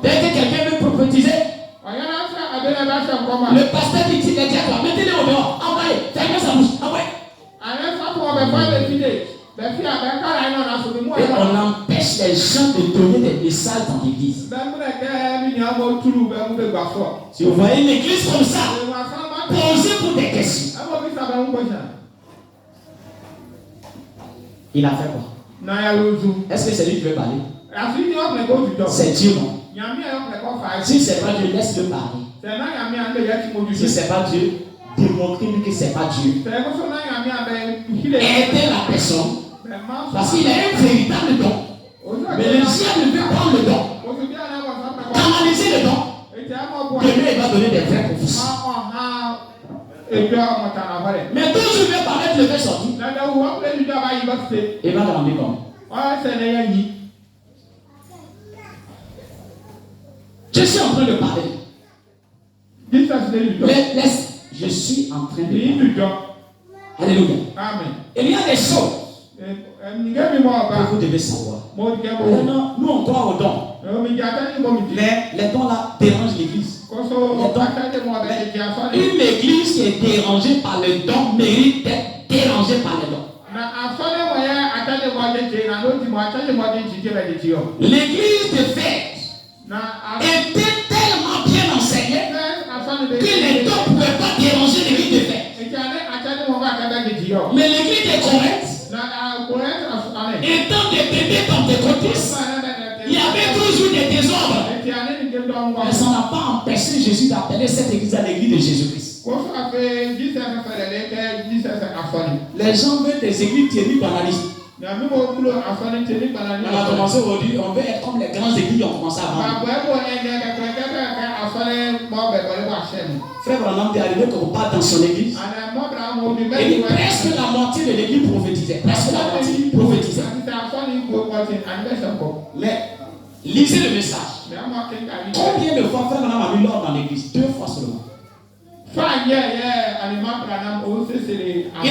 Dès que quelqu'un veut prophétiser, le pasteur dit les diacres, mettez-les au dehors. Envoyez, fermez sa bouche. Envoyez. Et on empêche les gens de donner des messages dans l'église. Si vous voyez une église comme ça, posez pour des questions. Il a fait quoi? Est-ce que c'est lui qui veut parler? C'est Dieu, non? Si c'est pas Dieu, laisse-le parler. Si c'est pas Dieu, démontrez-lui que c'est pas Dieu. Aidez la personne. Parce qu'il a un véritable don. Mais le diable veut prendre le don. Canaliser le don. Demain, il va donner des vraies prophéties. Mais quand je vais paraître le fait sortir, il va demander comment. Je suis en train de parler. Je suis en train de parler. Alléluia. Amen. Il y a des choses que vous devez savoir. Nous, on croit aux dons. Mais les dons là dérangent l'église. Une église qui est dérangée par le don mérite d'être dérangée par le don. L'église de fête était tellement bien enseignée que les dons ne pouvaient pas déranger l'église de fête. Mais l'église de Corinthe, étant des bébés pentecôtistes, il y avait toujours des désordres. Mais ça n'a pas empêché Jésus d'appeler cette église à l'église de Jésus-Christ. Les gens veulent des églises tenues par la liste. On a commencé aujourd'hui, on veut être comme les grandes églises qui ont commencé avant. Frère Branham est arrivé qu'on part dans son église. Et presque la moitié de l'église prophétisait. Presque la moitié prophétisait. Mais lisez le message. Combien de fois Frère Branham a mis l'ordre dans l'église? 2 fois seulement. Il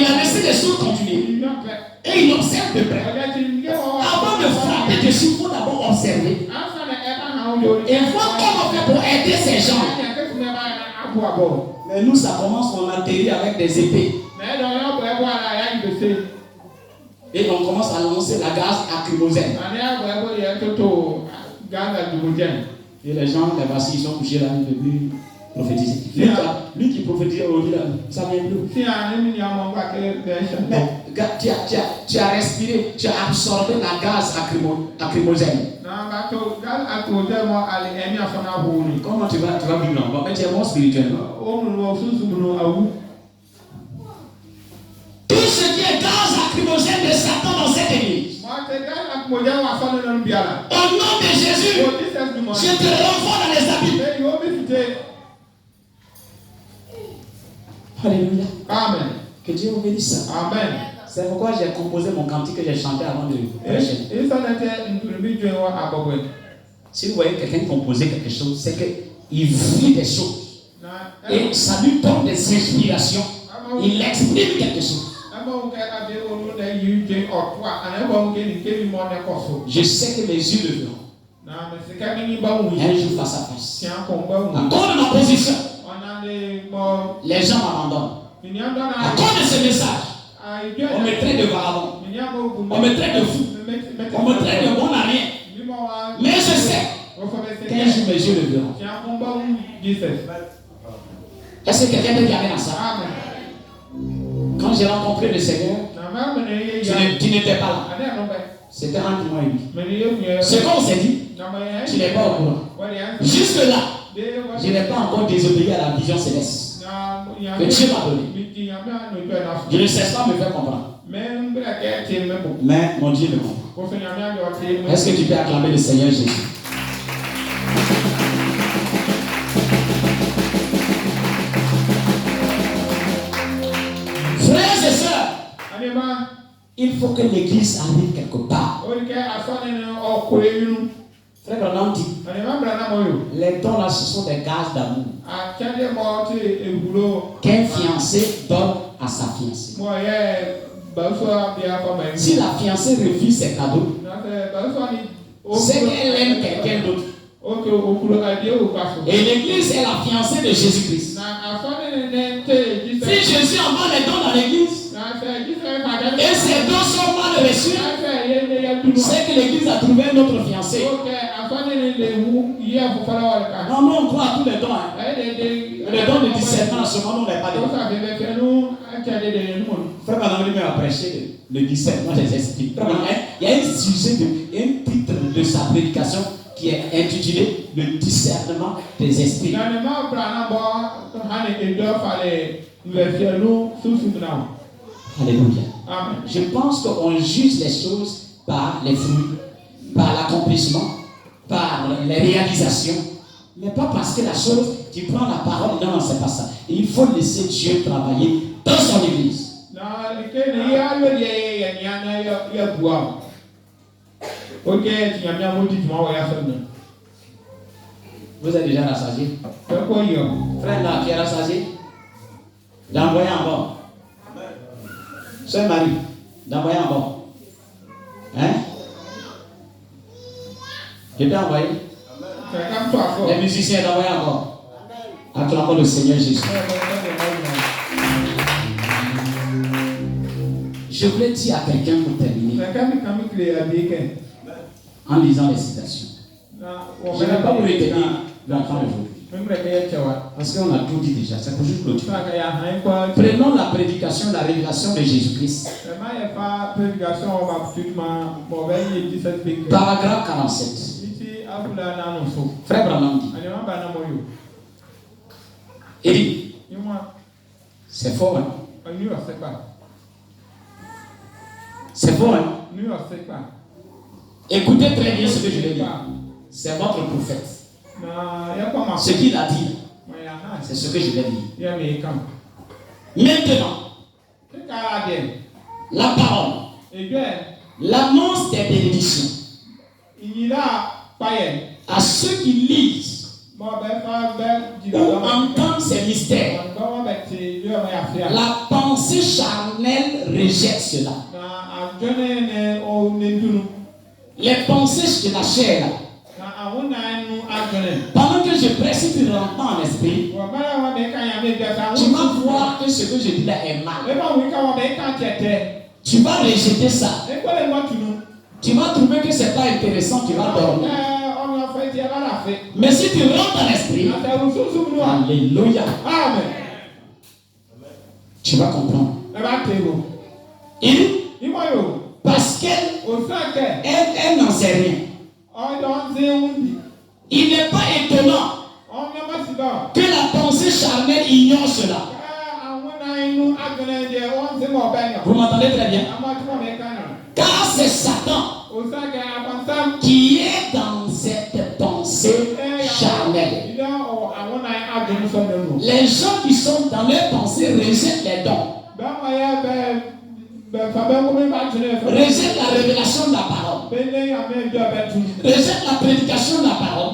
a laissé les choses continuer. Et il observe de près. Avant de frapper dessus, il faut d'abord observer. Et voir comment on fait pour aider ces gens. Mais nous, ça commence, on atterrit avec des épées. Et on commence à lancer la gaz lacrymogène. Et les gens, les vacilles, ils sont couchés là depuis prophétiser. Lui qui prophétise aujourd'hui, ça vient plus. Tu as respiré, tu as absorbé la gaz lacrymogène. Comment tu vas vivre là? Mais tu es mort spirituellement. Tout ce qui est gaz lacrymogène de Satan dans cette église. Au nom de Jésus, je te renvoie dans les habits. Alléluia. Amen. Que Dieu vous bénisse. Amen. C'est pourquoi j'ai composé mon cantique que j'ai chanté avant de prêcher. Si vous voyez quelqu'un composer quelque chose, c'est qu'il vit des choses. Et ça lui donne des inspirations. Il exprime quelque chose. Je sais que mes yeux le verront. Un jour face à face. À cause de ma position, les gens m'abandonnent. À cause de ce message, on me traite de vagabond. On me traite de fou. On me traite de bon à rien. Mais je sais qu'un jour mes yeux le verront. Est-ce que quelqu'un peut garder dans ça? Quand j'ai rencontré le Seigneur, tu n'étais pas là. C'était entre moi et lui. Ce qu'on s'est dit, tu n'es pas au courant. Jusque là, je n'ai pas encore désobéi à la vision céleste que Dieu m'a donnée. Je ne cesse pas de me faire comprendre. Mais mon Dieu me comprend. Est-ce que tu peux acclamer le Seigneur Jésus? Frères et sœurs, il faut que l'église arrive quelque part. Frère Branham dit, les dons là, ce sont des gaz d'amour qu'un fiancé donne à sa fiancée. Si la fiancée refuse ses cadeaux, c'est qu'elle aime quelqu'un d'autre. Et l'église est la fiancée de Jésus-Christ. Si Jésus envoie les dons dans l'église, et ces dons sont mal reçu, c'est que l'église a trouvé un autre fiancé. Non, non, on croit à tous les dons. Hein. Les dons de discernement, en ce moment, on n'est pas dedans. Frère Madame lui a prêché le discernement des esprits. Il y a un sujet, un titre de sa prédication qui est intitulé le discernement des esprits. Alléluia. Amen. Je pense qu'on juge les choses par les fruits, par l'accomplissement, par les réalisations, mais pas parce que la chose, tu prends la parole, non, c'est pas ça. Il faut laisser Dieu travailler dans son église. Vous êtes déjà rassasié? Frère là, qui est rassasié? D'envoyer en bord. Sœur Marie, d'envoyer en bord. Hein? Je t'ai envoyé. Les musiciens d'envoyer en bord. Acclamons le Seigneur Jésus. Je voulais dire à quelqu'un pour terminer, en lisant les citations. Je ne vais pas vous retenir l'enfant aujourd'hui. Parce qu'on a tout dit déjà, c'est pour juste clôturer. Prenons la prédication, la révélation de Jésus-Christ. Paragraphe 47. Frère Branham dit. Il dit, c'est fort, hein? C'est fort, hein? Écoutez très bien ce que je vais dire. C'est votre prophète. Ce qu'il a dit, c'est ce que je vais dire. Maintenant, la parole, l'annonce des bénédictions à ceux qui lisent ou entendent ces mystères. La pensée charnelle rejette cela. Les pensées de la chair. Pendant que je prêche, si tu rentres en esprit, tu vas voir que ce que je dis là est mal. Tu vas rejeter ça. Tu vas trouver que ce n'est pas intéressant, tu vas dormir. Mais si tu rentres en esprit, alléluia, amen, tu vas comprendre. Parce qu'elle n'en sait rien. Il n'est pas étonnant que la pensée charnelle ignore cela. Vous m'entendez très bien? Car c'est Satan qui est dans cette pensée charnelle. Les gens qui sont dans leur pensée rejettent les dons. Rejette la révélation de la parole. Rejette la prédication de la parole.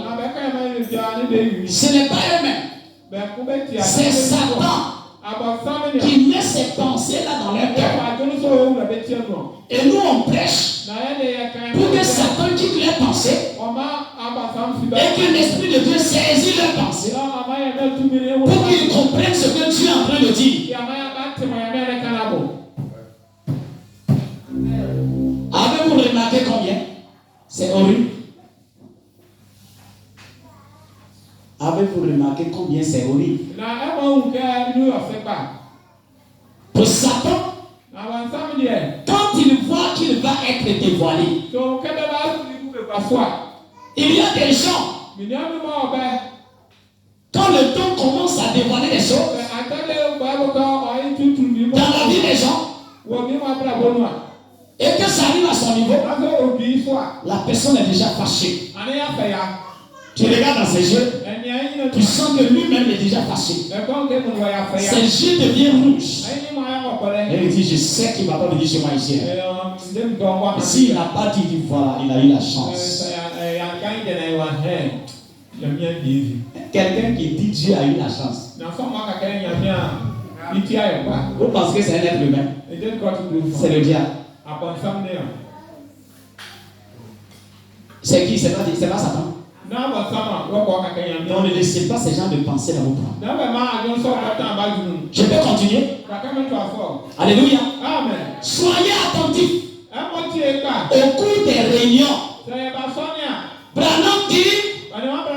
Ce n'est pas eux-mêmes. C'est Satan qui met ces pensées-là dans leur cœur. Et nous on prêche pour que Satan quitte leurs pensées et que l'Esprit de Dieu saisit leurs pensées pour qu'ils comprennent ce que Dieu est en train de dire. Avez-vous remarqué combien? C'est horrible. Avez-vous remarqué combien c'est horrible? Pour Satan, quand il voit qu'il va être dévoilé, il y a des gens, quand le temps commence à dévoiler les choses, dans la vie des gens, et que ça arrive à son niveau, la personne est déjà fâchée. Tu regardes dans ses yeux, tu sens que lui-même est déjà fâché. Ses yeux deviennent rouges. Et il dit, je sais qu'il ne va pas venir chez moi ici. Et s'il n'a pas dit, voilà, il a eu la chance. Quelqu'un qui dit Dieu a eu la chance. Vous pensez que c'est un être humain? C'est le diable. C'est qui? C'est pas Satan. On ne laissez pas ces gens de penser dans vos plans. Je peux continuer? Alléluia. Amen. Soyez attentifs au cours des réunions, Branham dit,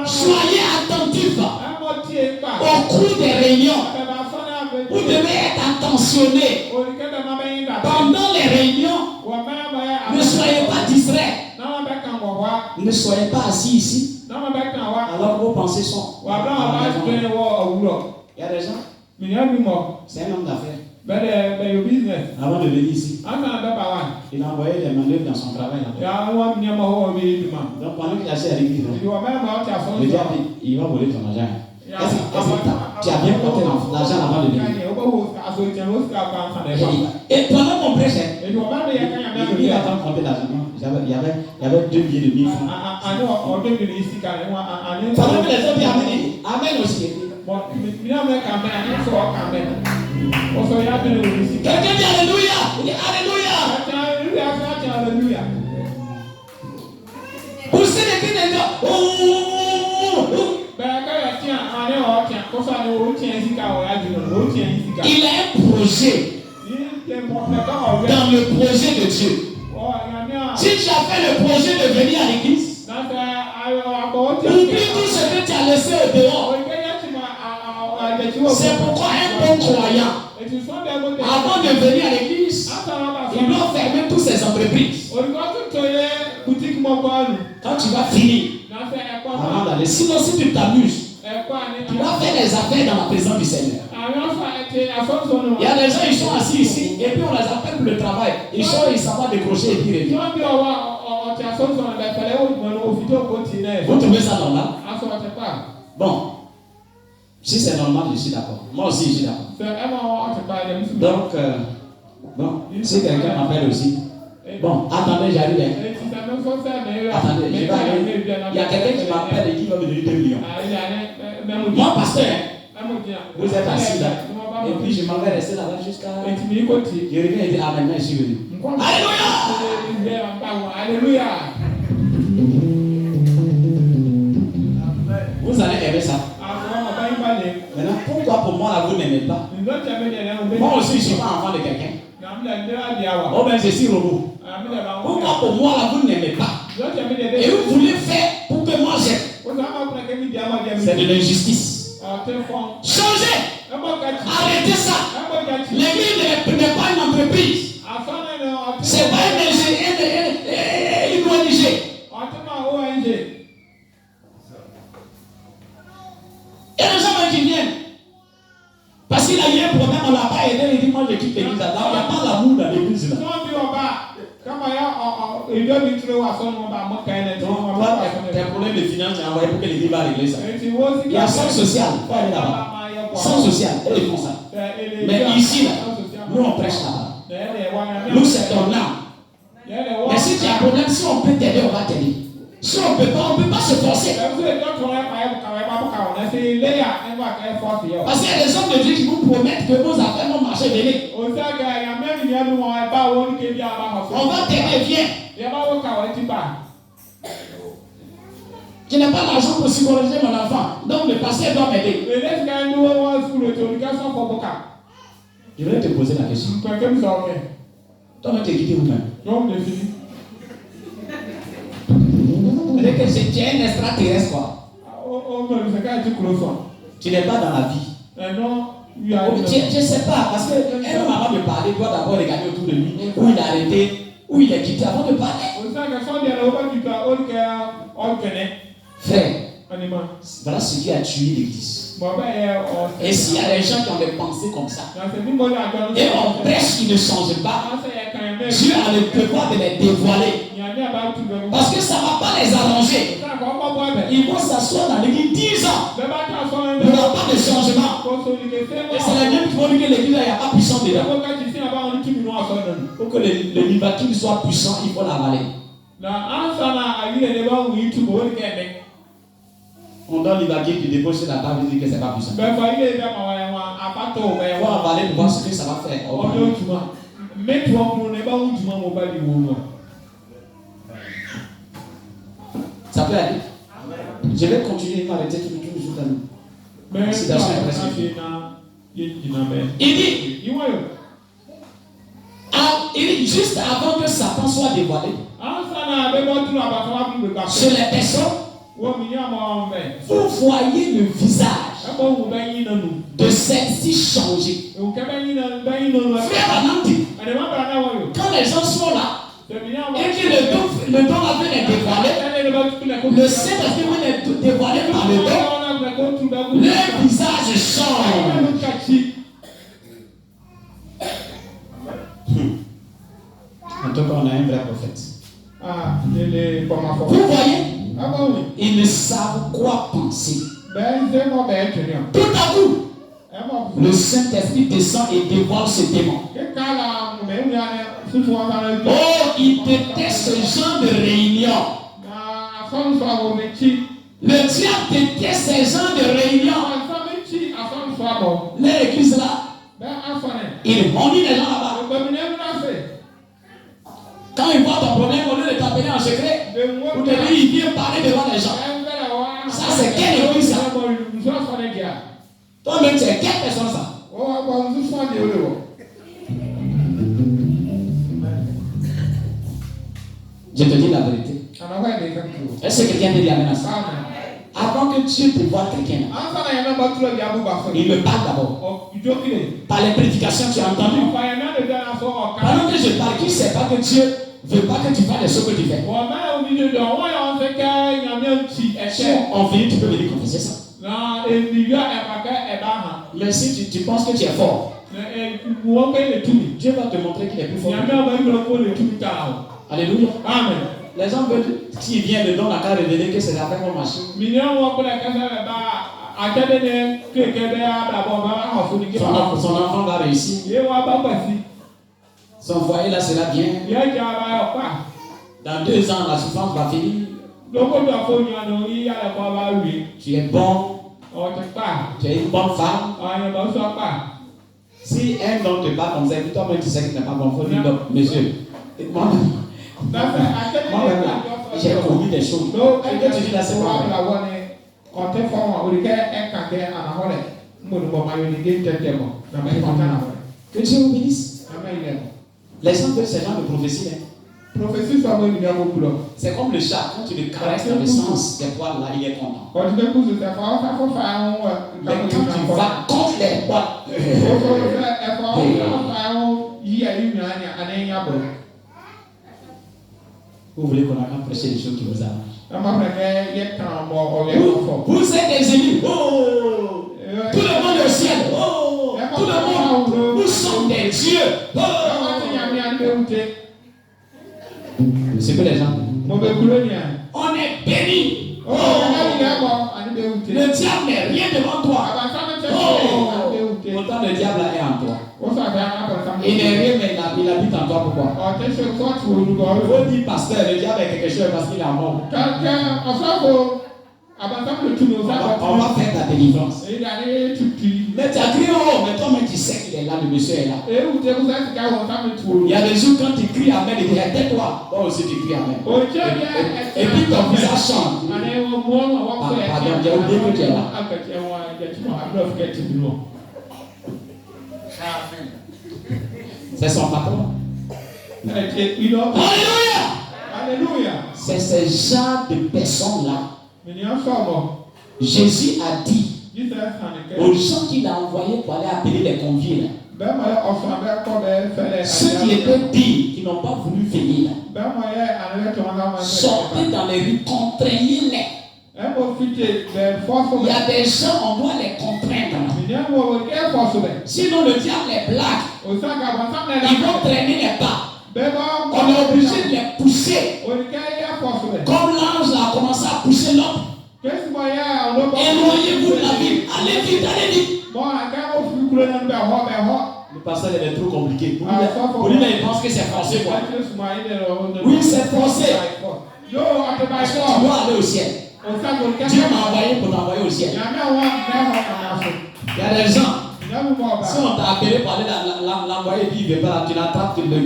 soyez attentifs au cours des réunions. Vous devez être attentionné pendant les réunions. Ne soyez pas distraits. Ne soyez pas assis ici alors que vos pensées sont. Il y a des gens, c'est un homme d'affaires. Avant de venir ici, il a envoyé des manœuvres dans son travail. Donc pendant qu'il a assis à l'église, il va voler ton argent. Est-ce que tu as bien compté l'argent avant de venir? Et pendant mon prêche, il attend de compter l'argent. Il y avait 2 billets de 1000 francs. Pendant que les autres disent Amen aussi. Quelqu'un dit Alléluia. Il dit Alléluia. Poussez les cris de Dieu. Il a un projet dans le projet de Dieu. Si tu as fait le projet de venir à l'église, oublie tout ce que tu as laissé au dehors. C'est pourquoi un bon croyant, avant de venir à l'église, il doit fermer toutes ses entreprises. Quand tu vas finir, avant d'aller, sinon si tu t'amuses, tu vas faire les affaires dans la présence du Seigneur. Il y a des gens, ils sont assis ici, et puis on les appelle pour le travail. Ils sont, ils savent décrocher et puis reviennent. Vous trouvez ça normal? Bon. Si c'est normal, je suis d'accord. Moi aussi, je suis d'accord. Donc, bon, si quelqu'un m'appelle aussi. Bon, attendez, j'arrive. Attendez, je vais arriver. Il y a quelqu'un qui m'appelle et qui va me donner 2 millions. Moi, pasteur, vous êtes assis là. Et puis je m'en vais rester là-bas jusqu'à. Je reviens et dis ah, maintenant je suis venu. Alléluia! Vous allez aimer ça. Maintenant, pourquoi pour moi là vous n'aimez pas? Moi aussi je ne suis pas enfant de quelqu'un. Oh ben je suis robot. Pourquoi pour moi là vous n'aimez pas? Et vous voulez faire pour que moi j'aime? C'est de l'injustice. Changez! Arrêtez ça! L'église n'est pas une entreprise. C'est pas une ONG. Il y a des gens qui viennent. Parce qu'il a eu un problème, on ne l'a pas aidé. Il dit moi je quitte l'église. Il n'y a pas l'amour dans l'église là. Tes problèmes de finances, tu as envoyé pour que l'église va régler ça. Il y a centre social. Il faut aller là-bas. Centre social, eux ils font ça. Mais ici là, nous on prêche là-bas. Nous c'est ton âme. Mais si tu as un problème, si on peut t'aider, on va t'aider. Si on ne peut pas se forcer. Parce qu'il y a des hommes de Dieu qui vous promettent que vos affaires vont marcher, venez. On va t'aider, viens. Je n'ai pas l'argent pour psychologiser mon enfant. Donc le pasteur doit m'aider. Je vais te poser la question. Toi, tu vas te quitter vous-même. C'est que tu es un extraterrestre quoi. Tu n'es pas dans la vie. Je ne sais pas, parce qu'un homme avant de parler doit d'abord regarder autour de lui, où il a arrêté, où il est quitté avant de parler. Frère, voilà ce qui a tué l'église. Et s'il y a des gens qui ont des pensées comme ça, et on prêche qu'ils ne changent pas, Dieu a le devoir de les dévoiler. Parce que ça ne va pas les arranger. Ils vont s'asseoir dans l'église 10 ans. Il n'y aura pas de changement. Et c'est les mêmes qui vont dire que l'église, il n'y a pas puissant dedans. Pour que le Livakim soit puissant, il faut l'avaler. On donne Livakim qui dépose sur la table et dit que ce n'est pas puissant. Il faut avaler pour voir ce que ça va faire. Ça peut aller. Je vais continuer à arrêter tout le jour dans nous. Il dit, dit juste avant que Satan soit dévoilé, chez les personnes, vous voyez le visage de celle-ci changer. Frère Anam dit, quand les gens sont là, et que le don avait les dévoilé, le Saint-Esprit va les dévoiler par le don, leur visage change. En tout cas, on a un vrai prophète. Vous voyez, ils ne savent quoi penser. Tout à coup, le Saint-Esprit descend et dévoile ce démon. Oh, il déteste ce genre de réunion. Le diable déteste ce genre de réunion. L'église là, il mordit les gens là-bas. Quand il voit ton problème, au lieu de t'appeler en secret, ou de dire il vient parler devant les gens. Ça, c'est quelle église ça? Toi-même, c'est quelle personne ça? Je te dis la vérité. Est-ce que quelqu'un peut dire amen à ça? Avant que Dieu te voie quelqu'un, il me parle d'abord. Par les prédications que tu as entendues. Pendant que je parle, qui ne sait pas que Dieu ne veut pas que tu fasses les choses que tu fais? En finit, tu peux venir confesser ça. Mais si tu penses que tu es fort, Dieu va te montrer qu'il est plus fort. Alléluia. Amen. Les gens veulent, s'il vient dedans, la carte révéler que c'est la fin qu'on marche. Son enfant va réussir. Son foyer là sera bien. Dans 2 ans, la souffrance va finir. Tu es bon. Tu es une bonne femme. Si un homme te bat comme ça, toi-même tu sais qu'il n'est pas bon. Il faut dire, monsieur, moi-même, j'ai commis des choses. Et que tu dis là, c'est pas vrai. Que Dieu vous bénisse. Les gens veulent ce genre de prophétie. C'est comme le chat, quand tu le caresses dans le sens des poils là, il est content. Mais quand tu vas contre les poils, vous voulez qu'on a prêché des choses qui vous arrangent. Vous êtes des élus. Oh! Tout le monde est au ciel. Oh! Tout le monde. Nous sommes des dieux. Oh! C'est que les gens. On est bénis. Oh! Le diable n'est rien devant toi. Oh! Pourtant le diable est en toi. Il n'est rien, mais il habite en toi. Pourquoi? Il faut dire pasteur, le diable est quelque chose parce qu'il est mort. On va faire ta délivrance. Mais tu as crié, oh, mais toi-même tu sais qu'il est là, le monsieur est là. Il y a des jours quand tu cries amen, il dit, tais-toi. Toi aussi tu cries amen. Et puis ton visage change. Pardon, j'ai oublié que tu es là. C'est son patron. Alléluia. C'est ce genre de personnes-là. Jésus a dit aux gens qu'il a envoyés pour aller appeler les conviés, ceux qui étaient pires, qui n'ont pas voulu venir, sortez dans les rues, contraignez-les. Il y a des gens, on doit les contraindre. Sinon le diable les blague. Ils vont traîner les pas. On est obligé de les pousser. Comme l'ange a commencé à pousser l'homme. Éloignez-vous de la ville. Allez vite, allez vite. Le pasteur est trop compliqué. Pour lui, il pense que c'est forcé. Quoi. Oui, c'est forcé. Parce que tu dois aller au ciel. Dieu m'a envoyé pour t'envoyer au ciel. Il y a des gens. Si on t'a appelé pour aller l'envoyer et puis il ne veut pas là, tu l'attrapes, tu le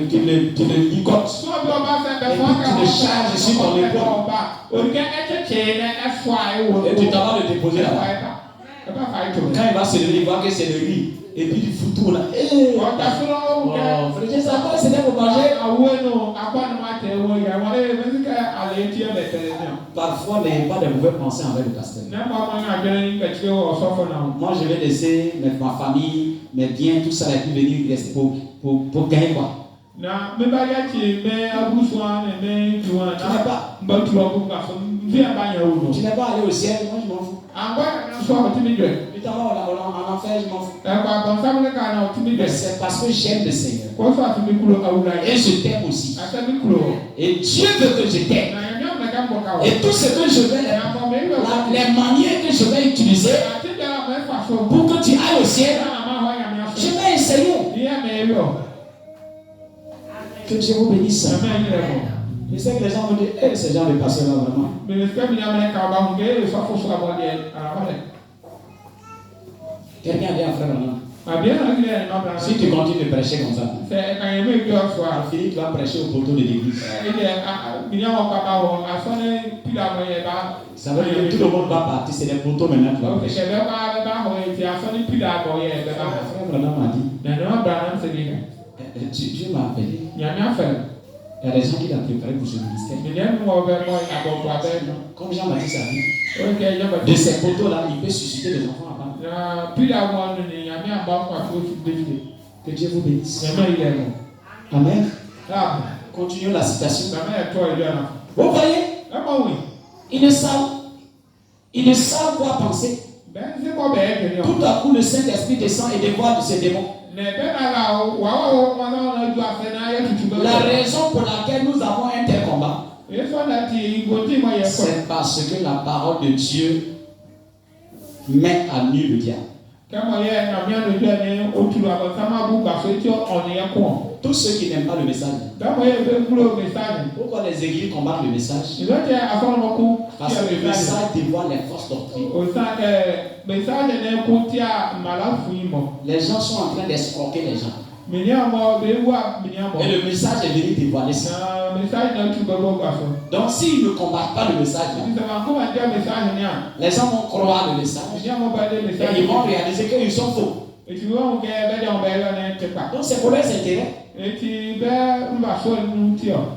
ligotes. Et puis tu le charges sur ton épaule. Et tu t'en vas le déposer là-bas. Quand il va se lever, il voit que c'est le riz. Et et puis du foutu là. Frère, ça quoi c'était pour manger. Parfois, il n'y a pas de mauvaises pensées envers le pasteur. Moi, je vais laisser ma famille, mes biens, tout ça, et puis venir rester pour gagner quoi. Tu n'es pas allé au ciel, moi je m'en fous. Évidemment, en enfer, je m'en fous. Mais c'est parce que j'aime le Seigneur. Et je t'aime aussi. Et Dieu veut que je t'aime. Et tout ce que je vais, les manières que je vais utiliser pour que tu ailles au ciel, je vais essayer. Que Dieu vous bénisse. Je sais que les gens vont dire, ce genre de pasteur là vraiment. Quelqu'un a dit à frère Ronan. Si tu continues de prêcher comme ça, tu vas prêcher au poteau de l'église. Ça veut dire que tout le monde va partir, c'est des poteaux maintenant qui vont prêcher. Frère Ronan m'a dit, Dieu m'a appelé. Il y a des gens qui l'ont préparé pour ce ministère. Comme Jean-Baptiste a dit, de ces poteaux-là, il peut susciter des enfants à part. Que Dieu vous bénisse. Amen. Continuons la citation. Vous voyez, ils ne savent quoi penser. Tout à coup, le Saint-Esprit descend et dévoile de ces démons. La raison pour laquelle nous avons un tel combat, c'est parce que la parole de Dieu met à nu le diable. Tous ceux qui n'aiment pas le message. Pourquoi les églises combattent le message? Parce que le message dévoile les fausses doctrines. Les gens sont en train d'escroquer les gens. Et le message est venu dévoiler ça. Donc s'ils ne combattent pas le message, les gens vont croire le message. Et ils vont réaliser qu'ils sont faux. Donc c'est pour leurs intérêts.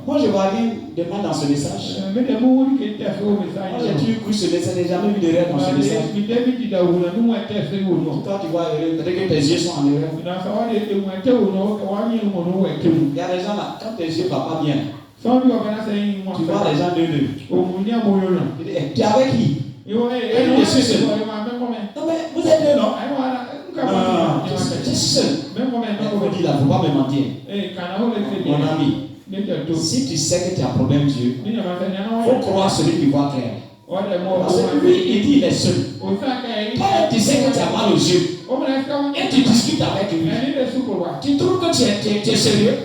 Moi je vois rien de mal dans ce message. Moi j'ai toujours cru ce message, j'ai jamais vu de rêve dans ce message. Toi tu vois, peut-être que tes yeux sont en erreur. Il y a des gens là, quand tes yeux ne vont pas bien, tu vois les gens deux. Tu es avec qui? Non mais vous êtes deux, non? Non, je suis seul. Il faut dire là, il ne faut pas me mentir. Mon ami, si tu sais que tu as un problème Dieu, il faut croire celui qui voit clair. Parce que lui, il dit il est seul. Toi, tu sais que tu as mal aux yeux. Et tu discutes avec lui. Tu trouves que tu es sérieux?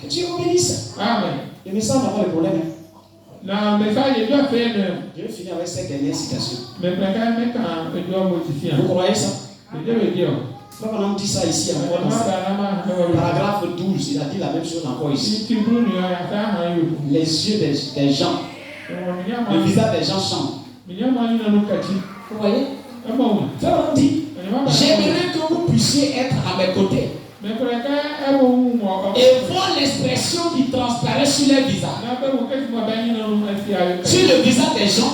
Que Dieu vous bénisse. Le message n'a pas de problème. Je vais finir avec cette dernière citation. Vous croyez ça? On dit ça ici encore dans le paragraphe 12. Il a dit la même chose encore ici. Les yeux des gens, le visage des gens changent. Vous voyez? On dit, j'aimerais que vous puissiez être à mes côtés et voir l'expression qui transparaît sur les visages. Sur le visage des gens,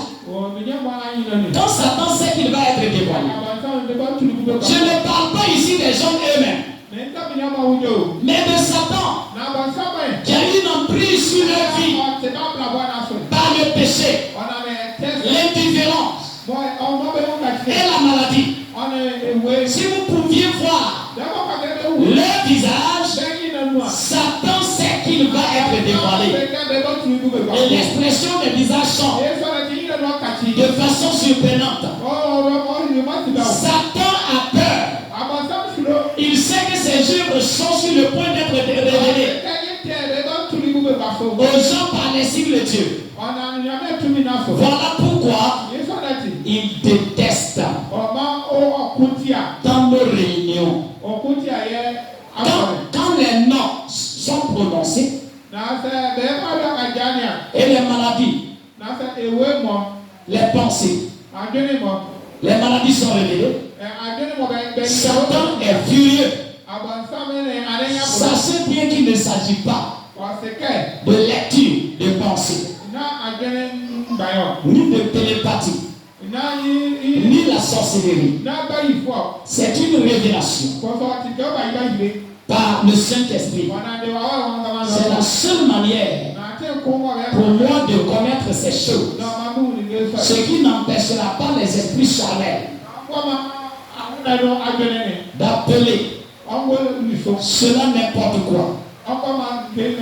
quand Satan sait qu'il va être dévoilé. Je ne parle pas ici des gens eux-mêmes, mais de Satan qui a une emprise sur leur vie par le péché, l'indifférence et la maladie. Si vous pouviez voir leur visage, Satan sait qu'il va être dévoilé. Et l'expression des visages change de façon surprenante. Satan a peur. Il sait que ses œuvres sont sur le point d'être révélées aux gens par l'Esprit de Dieu. Voilà pourquoi il déteste dans nos réunions. Quand les noms sont prononcés et les maladies, les pensées, les maladies sont révélées, Satan est furieux. Sachez bien qu'il ne s'agit pas de lecture, de pensée, ni de télépathie, ni la sorcellerie. C'est une révélation par le Saint-Esprit. C'est la seule manière pour moi de connaître ces choses. Ce qui n'empêchera pas les esprits charnels d'appeler cela n'importe quoi,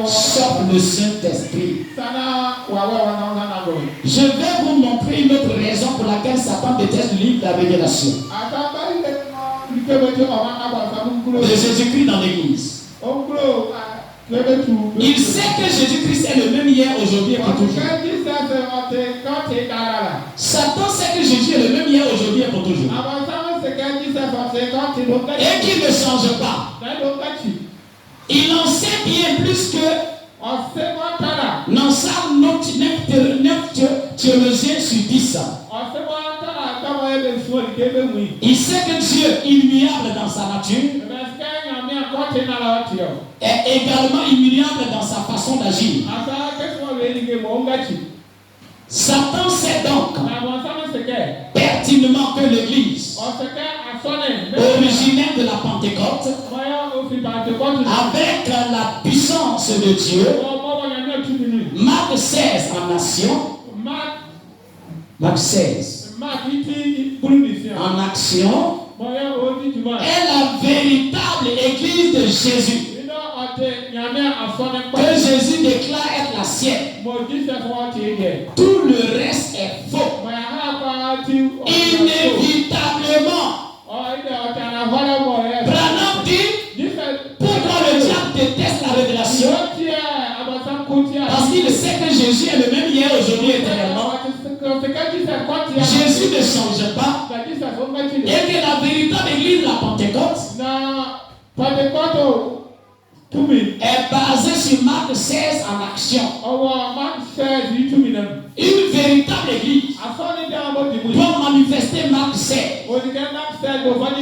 sauf le Saint-Esprit. Je vais vous montrer une autre raison pour laquelle Satan déteste le livre de la révélation de Jésus-Christ dans l'Église. Il sait que Jésus-Christ est le même hier, aujourd'hui et pour toujours. Satan sait que Jésus est le même hier, aujourd'hui et pour toujours. Et qu'il ne change pas. Il en sait bien plus que n'en savent neuf théologiens sur 10. Il sait que Dieu, immuable dans sa nature, est également immuable dans sa façon d'agir. Satan sait donc pertinemment que l'Église originaire de la Pentecôte, avec la puissance de Dieu, Marc 16 en nation, Marc 16 en action, est la véritable Église de Jésus, que Jésus déclare être la sienne. Tout le reste est faux. Inévitablement, Branham dit pourquoi le diable déteste la révélation, parce qu'il sait que Jésus est le même hier, aujourd'hui et éternellement. Jésus ne change pas, et que la véritable église de la Pentecôte est basée sur Marc 16 en action. Une véritable église doit manifester Marc 16.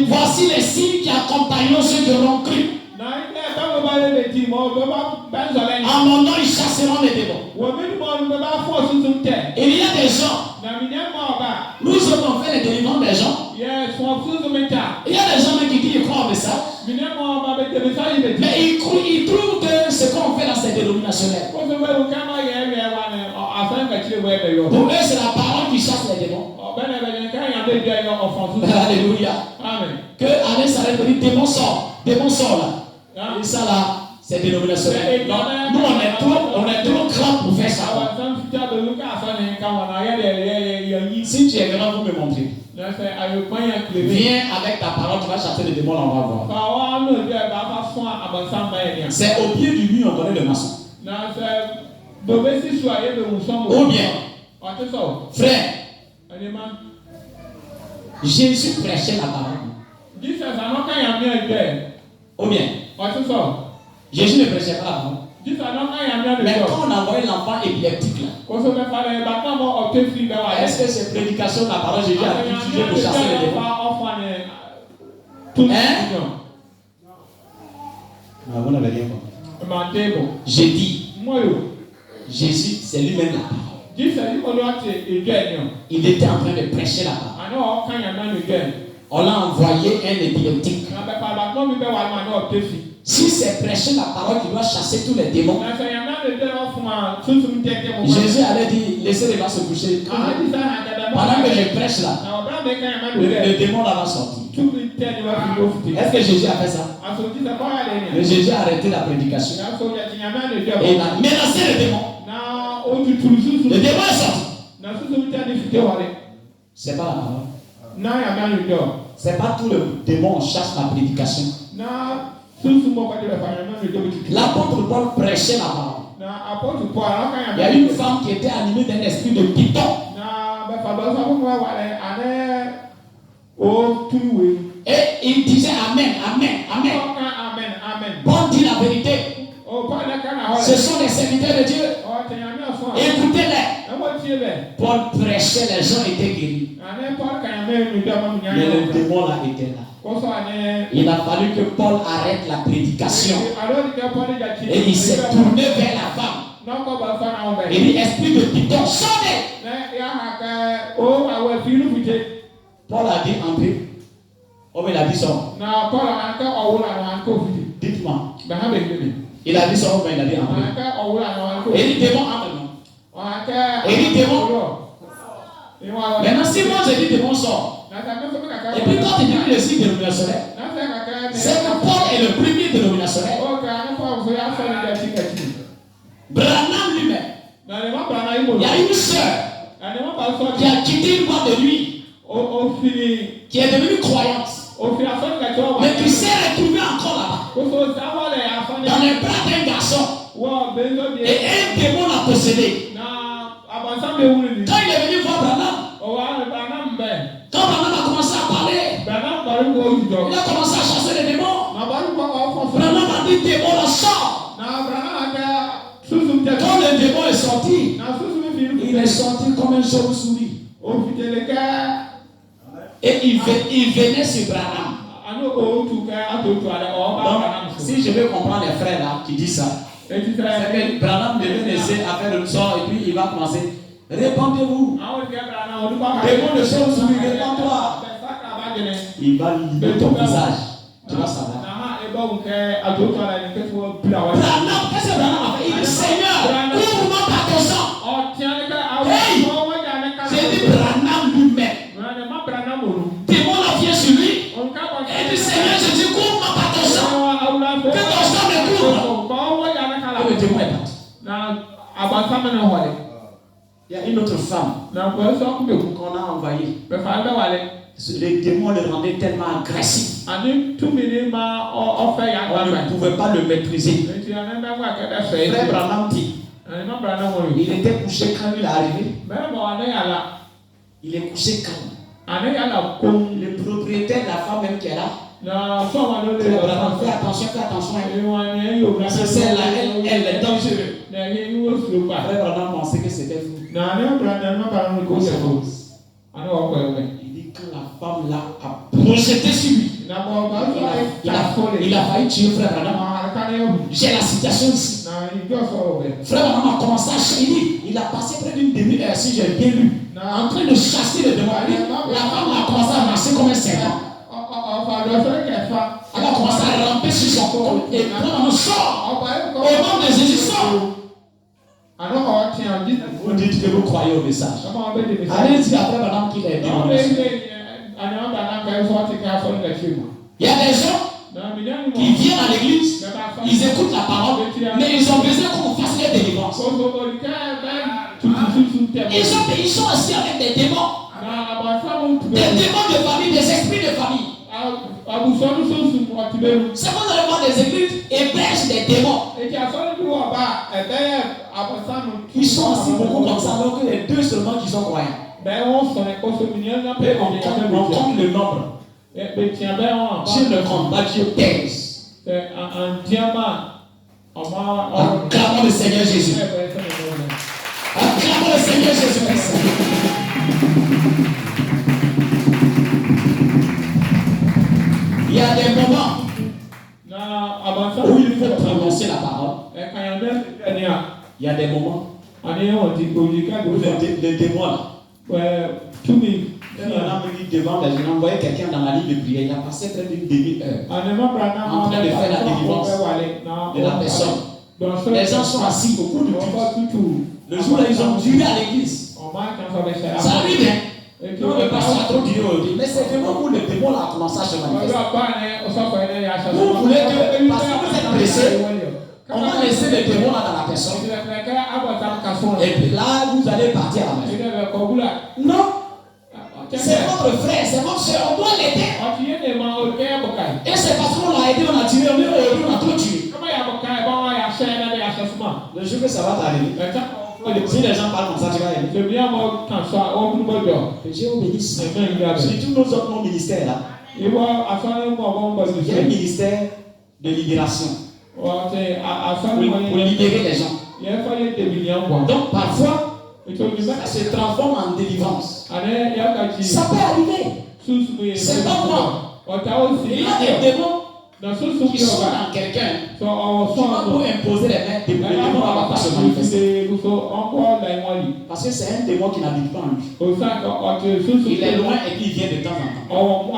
Voici les signes qui accompagneront ceux qui auront cru. En mon nom, ils chasseront les démons. Il y a des gens, nous avons fait les délivrances des gens. Il y a des gens qui disent qu'ils croient au message, mais ils trouvent que ce qu'on fait là c'est dénominationnel. Pour eux, c'est la parole qui chasse les démons. Alléluia. Que Alain Salem dit démon sort là. Et ça là, c'est dénominationnel. Non, nous on est trop grands pour faire ça. Si tu es grand, vous me montrer. Viens avec ta parole, tu vas chasser les démons, on va voir. C'est au pied du mur, on connaît le maçon. Ou bien, frère, Jésus prêchait la parole. Ou bien, Jésus ne prêchait pas la parole. Mais quand on a envoyé l'enfant épileptique là, est-ce que c'est prédication de la parole Jésus a utilisé pour chasser les démons? Non, vous n'avez rien compris. J'ai dit, Jésus, c'est lui-même la parole. Il était en train de prêcher la parole. On l'a envoyé un épileptique. Si c'est prêcher la parole qui doit chasser tous les démons, Jésus allait dire, laissez les gens se coucher. Pendant que je prêche là, le démon là va sortir. Est-ce que Jésus a fait ça? Mais Jésus a arrêté la prédication. Et il a menacé le démon. Le démon est sorti. C'est pas la parole. C'est pas tout le démon chasse la prédication. L'apôtre Paul prêchait la parole. Il y a une femme qui était animée d'un esprit de python. Et il disait Amen, Amen, Amen. Bon, dit la vérité. Ce sont les serviteurs de Dieu. Écoutez-les. Paul prêchait, les gens étaient guéris. Mais le démon là était là. Il a fallu que Paul arrête la prédication. Et il s'est tourné vers la femme. Il dit, esprit de Python, sonnez. Paul a dit, entrez. Oh, mais il a dit son. Dites-moi. Il a dit son, mais il a dit entrez. Et il dit, démon, entre. Et il dit, démon. Maintenant, si moi je dis démon sort. Et puis quand il dit le signe dénominationnel, c'est que Paul est le premier dénominationnel. Branham lui-même. Il y a une sœur qui a quitté une boîte de nuit, qui est devenue croyante, mais qui s'est retrouvée encore là-bas, dans les bras d'un garçon. Et un démon l'a possédé. Quand il est venu voir Branham, quand Branham a commencé à parler, il a commencé à chasser les démons. Branham a dit, démon, là, sort. Quand le démon est sorti, il est sorti comme une chauve-souris. Et il venait sur Branham. Donc, si je veux comprendre les frères là qui disent ça, c'est que Branham devait laisser affaire de sort et puis il va commencer. Répondez-vous. Démon de chauve-souris, réponds-toi. Il va libérer ton visage. Tu vas savoir. Branham, qu'est-ce que Branham a fait? Il dit, Seigneur, ouvre-moi par ton sang. Hey! J'ai dit Branham lui-même. Démon là vient sur lui. Et dit, Seigneur, je dis, ouvre-moi par ton sang. Que ton sang me couvre. Et le démon est parti. Il y a une autre femme qu'on a envahie. Les démons le rendaient tellement agressif. On ne pouvait pas le maîtriser. Frère Branham dit, il était couché quand il est arrivé. Il est couché calme. Le propriétaire de la femme même qui est là. Fais attention. C'est celle-là, elle est dangereuse. Frère Branham pensait que c'était fou. Il dit que la femme là a projeté sur lui. Il a failli tuer frère Branham. J'ai la situation ici. Frère Branham a commencé à chasser. Il a passé près d'une demi-heure, si j'ai bien lu, en train de chasser le démon. La femme a commencé à marcher comme un serpent. Elle a commencé à ramper sur son corps. Et frère Branham sort. Au nom de Jésus, sort. Vous dites que vous croyez au message. Allez dire après Branham qu'il est bien. Il y a des gens qui viennent à l'église, ils écoutent la parole, mais ils ont besoin qu'on fasse les délivrances. Ils sont assis avec des démons. Des démons de famille, des esprits de famille. C'est quand on voir des églises hébergent des démons. Ils sont assis beaucoup comme ça, alors que les deux seulement qui sont croyants. On compte le nombre. Dieu ne compte pas, Dieu pèse. Acclamons le Seigneur Jésus. Acclamons le Seigneur Jésus-Christ. Il y a des moments où il faut prononcer la parole. Il y a des moments où le démon là. Branham me dit devant les gens, envoyait quelqu'un dans la ligne de prière. Il a passé près d'une demi-heure en train de faire la délivrance de la personne. Les gens sont assis au bout du culte. Le jour là, ils ont duré à l'église. Ça arrive, hein? Non, le pasteur a trop duré au début. Mais c'est vraiment pour le démon là a commencé à se manifester. Vous voulez que, parce que vous êtes pressé, on va laisser le démon là dans la personne. Et puis là, vous allez partir à la maison. Non. C'est votre frère, c'est votre soeur, on doit l'aider. Et c'est parce qu'on l'a aidé, on a tiré, on a trop tué. Le jour que ça va t'arriver, si les gens parlent comme ça, tu vas aimer. Que Dieu vous bénisse. Surtout nos autres ministères là. Il y a un ministère de libération. Pour libérer les gens. Donc parfois, ça se transforme en délivrance. Ça peut arriver. C'est pas moi. Il y a des démons qui sont dans quelqu'un. Tu vas pour imposer les mains, le démon ne va pas se manifester. Parce que c'est un démon qui n'habite pas en lui. Il est loin et puis il vient de temps en temps.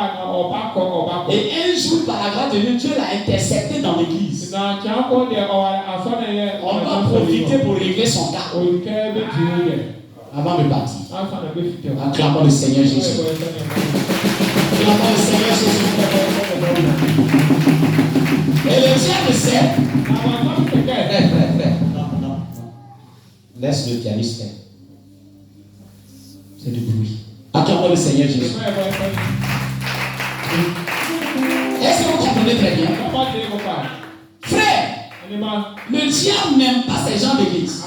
Et un jour, par la grâce de Dieu, Dieu l'a intercepté dans l'église. On va profiter pour régler son cas avant de partir. Acclamons le Seigneur Jésus. Acclamons le Seigneur Jésus. Et le diable sait. Non. Laisse le pianiste faire. C'est du bruit. Acclamons le Seigneur Jésus. Est-ce que vous comprenez très bien? Frère, le diable n'aime pas ces gens d'église.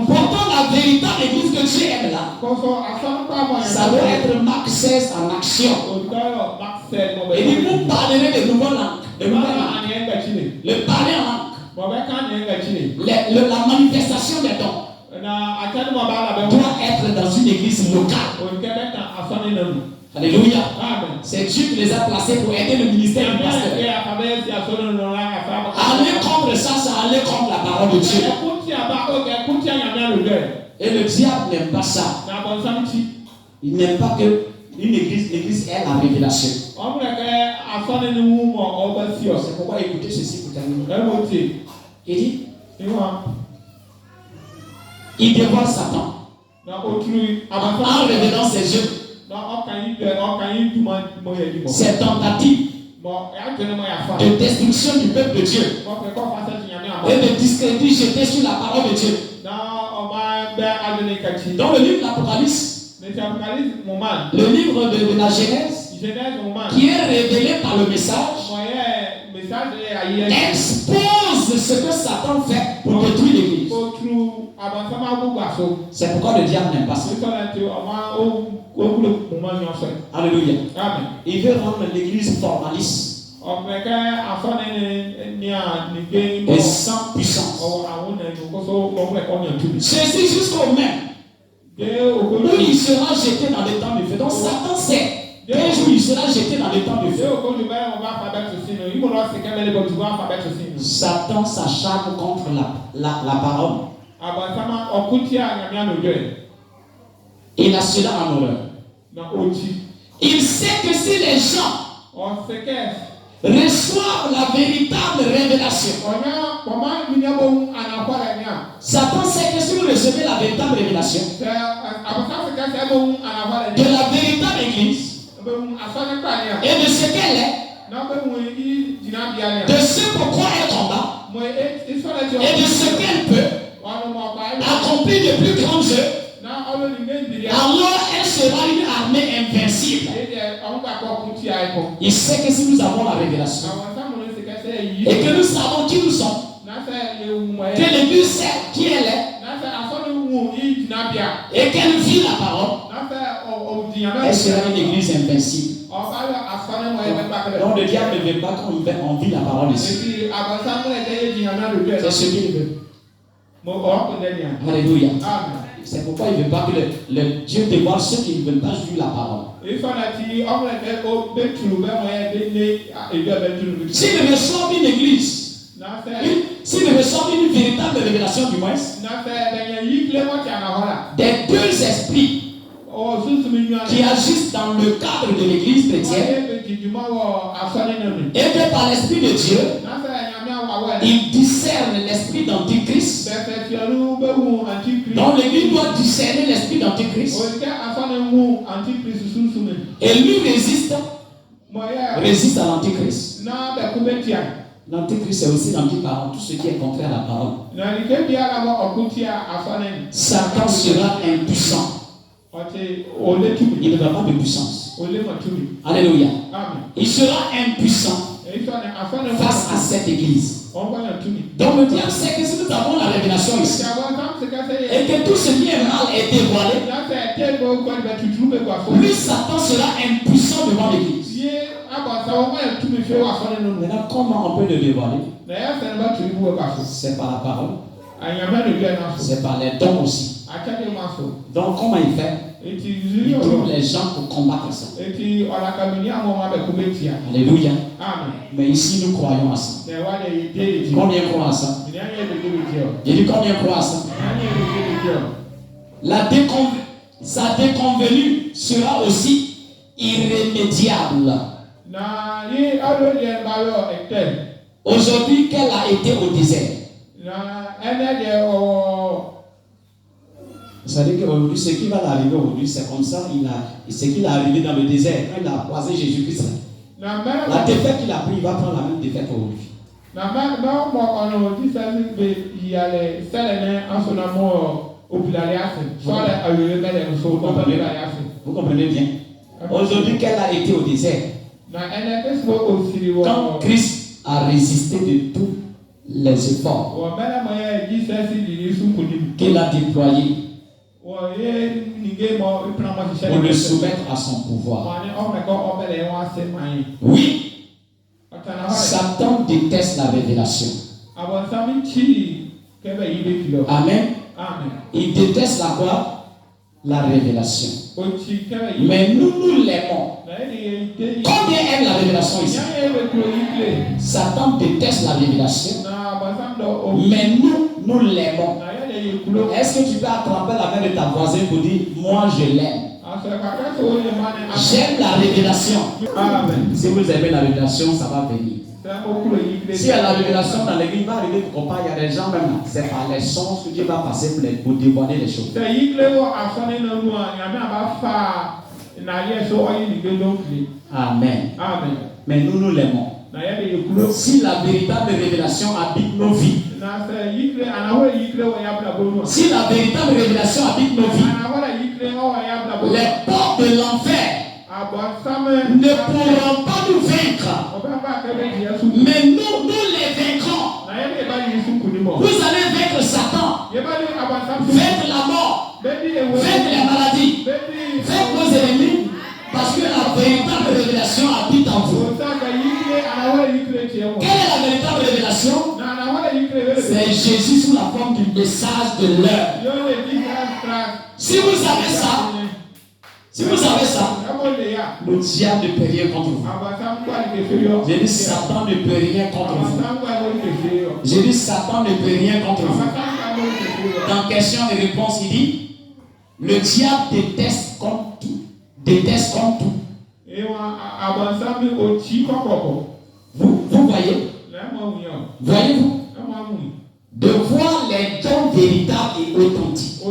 Pourtant, la véritable église que Dieu aime là, ça doit être Marc 16 en action. Et il vous parlerez de nouvelles langues. Le parler en langue. La manifestation des dons doit être dans une église locale. Alléluia. C'est Dieu qui les a placés pour aider le ministère du pasteur. Aller contre ça, c'est aller contre la parole de Dieu. Et le diable n'aime pas ça. Il n'aime pas que l'église ait la révélation. C'est pourquoi écoutez ceci pour terminer. Il dit, il dévoile Satan en révélant ses yeux. Ces tentatives de destruction du peuple de Dieu et de discrédit jeté sur la parole de Dieu. Dans le livre de l'Apocalypse, le livre de la Genèse, qui est révélé par le message, expose ce que Satan fait pour détruire l'église. C'est pourquoi le diable n'aime pas ça. Alléluia. Il veut rendre l'église formaliste et sans puissance. Jésus jusqu'au même où il sera jeté dans les temps de feu. Donc Satan sait qu'un jour il sera jeté dans les temps de feu. Satan s'acharne contre la parole. Il a cela en horreur. Il sait que si les gens reçoivent la véritable révélation, Satan sait que si vous recevez la véritable révélation de la véritable église et de ce qu'elle est, de ce pourquoi elle combat et de ce qu'elle peut accomplir de plus grands jeux, alors elle sera une armée invincible. Il sait que si nous avons la révélation et que nous savons qui nous sommes, que l'église sait qui elle est et qu'elle vit la parole, elle sera une église invincible. Donc le diable ne veut pas qu'on vit la parole ici. C'est ce qu'il veut. Alléluia. C'est pourquoi il ne veut pas que le Dieu dévoile ceux qui ne veulent pas vivre la parole. S'il reçoit une église, s'il reçoit une véritable révélation du moins, des deux esprits qui agissent dans le cadre de l'église chrétienne et que par l'esprit de Dieu, il discerne l'esprit d'Antichrist. Donc l'église doit discerner l'esprit d'Antichrist. Et lui résiste à l'Antichrist. L'Antichrist c'est aussi l'antiparole, tout ce qui est contraire à la parole. Satan sera impuissant. Il ne va pas de puissance. Alléluia. Il sera impuissant face à cette église. Donc le diable sait que si nous avons la révélation ici et que tout ce qui est mal est dévoilé, lui Satan sera impuissant devant l'église. Maintenant, comment on peut le dévoiler? C'est par la parole. C'est par les dons aussi. Donc comment il fait? Il trouve les gens pour combattre ça. Alléluia. Mais ici nous croyons à ça. Combien croient à ça? J'ai dit combien croient à ça? Sa déconvenue sera aussi irrémédiable. Aujourd'hui, qu'elle a été au désert. C'est-à-dire qu'aujourd'hui, ce qui va l'arriver aujourd'hui, c'est comme ça. Ce qui est arrivé dans le désert, quand il a croisé Jésus-Christ, la défaite qu'il a pris, il va prendre la même défaite aujourd'hui. Vous comprenez bien? Aujourd'hui, qu'elle a été au désert. Quand Christ a résisté de tous les efforts qu'il a déployés pour le soumettre à son pouvoir. Oui, Satan déteste la révélation. Amen. Il déteste la quoi? La révélation. Mais nous l'aimons. Combien aime la révélation ici? Satan déteste la révélation. Mais nous l'aimons. Est-ce que tu peux attraper la main de ta voisine pour dire moi je l'aime? J'aime la révélation. Si vous aimez la révélation, ça va venir. Si il y a la révélation dans l'église, il va arriver pour comprendre, il y a des gens même, c'est par les sons que Dieu va passer pour dévoiler les choses. Amen. Mais nous l'aimons. Si la véritable révélation habite nos vies, si la véritable révélation habite nos vies, les portes de l'enfer ne pourront pas nous vaincre. Mais nous les vaincrons. Vous allez vaincre Satan, vaincre la mort, vaincre les maladies, vaincre vos ennemis, parce que la véritable révélation habite en vous. Quelle est la véritable révélation? C'est Jésus sous la forme du message de l'heure. Si vous savez ça, le diable ne peut rien contre vous. J'ai dit Satan ne peut rien contre vous. J'ai dit Satan ne peut rien contre vous. Dans question et réponse, il dit le diable déteste comme tout. Déteste comme tout. Vous voyez? Voyez-vous? De voir les dons véritables et authentiques.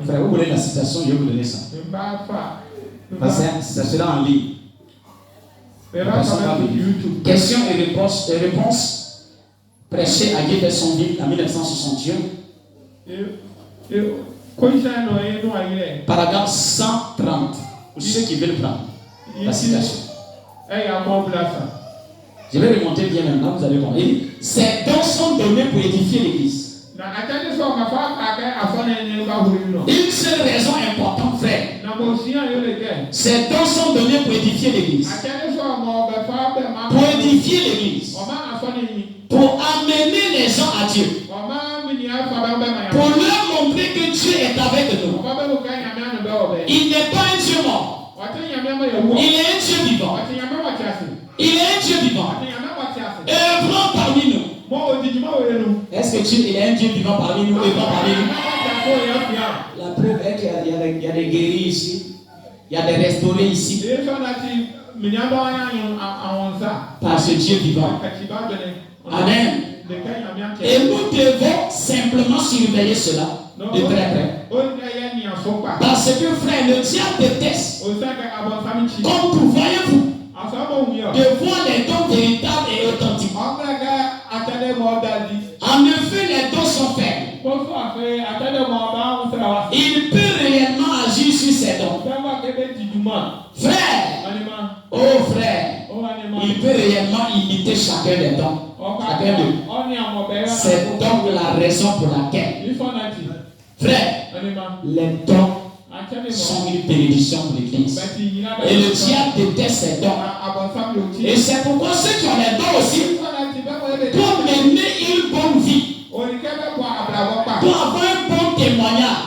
Vous voulez la citation, je vais vous donner ça. Parce que ça sera en ligne. Question et réponse prêchée à Jeffersonville en 1961. Paragraphe 130. Pour ceux qui veulent prendre la citation. Je vais remonter bien maintenant, vous allez comprendre. Ces dons sont donnés pour édifier l'église. Une seule raison importante, frère. Ces dons sont donnés pour édifier l'église. Pour édifier l'église. Pour amener les gens à Dieu. Pour leur montrer que Dieu est avec nous. Il n'est pas un Dieu mort. Il est un Dieu vivant. Il est un Dieu vivant. Œuvrant parmi nous. Est-ce que Dieu est un Dieu vivant parmi nous, œuvrant parmi nous? La preuve est qu'il y a des guéris ici. Il y a des restaurés ici. Par ce Dieu vivant. Amen. Et nous devons simplement surveiller cela de très près. Parce que frère, le diable déteste. Comme vous voyez-vous, de voir les dons véritables et authentiques. En effet, les dons sont faibles. Il peut réellement agir sur ces dons. Frère, oh frère, il peut réellement imiter chacun des dons. Chacun d'eux. C'est donc la raison pour laquelle, frère, les dons sont une bénédiction pour l'église. Et le diable déteste ces dons. Et c'est pourquoi ceux qui ont les dons aussi, pour mener une bonne vie, doit avoir un bon témoignage,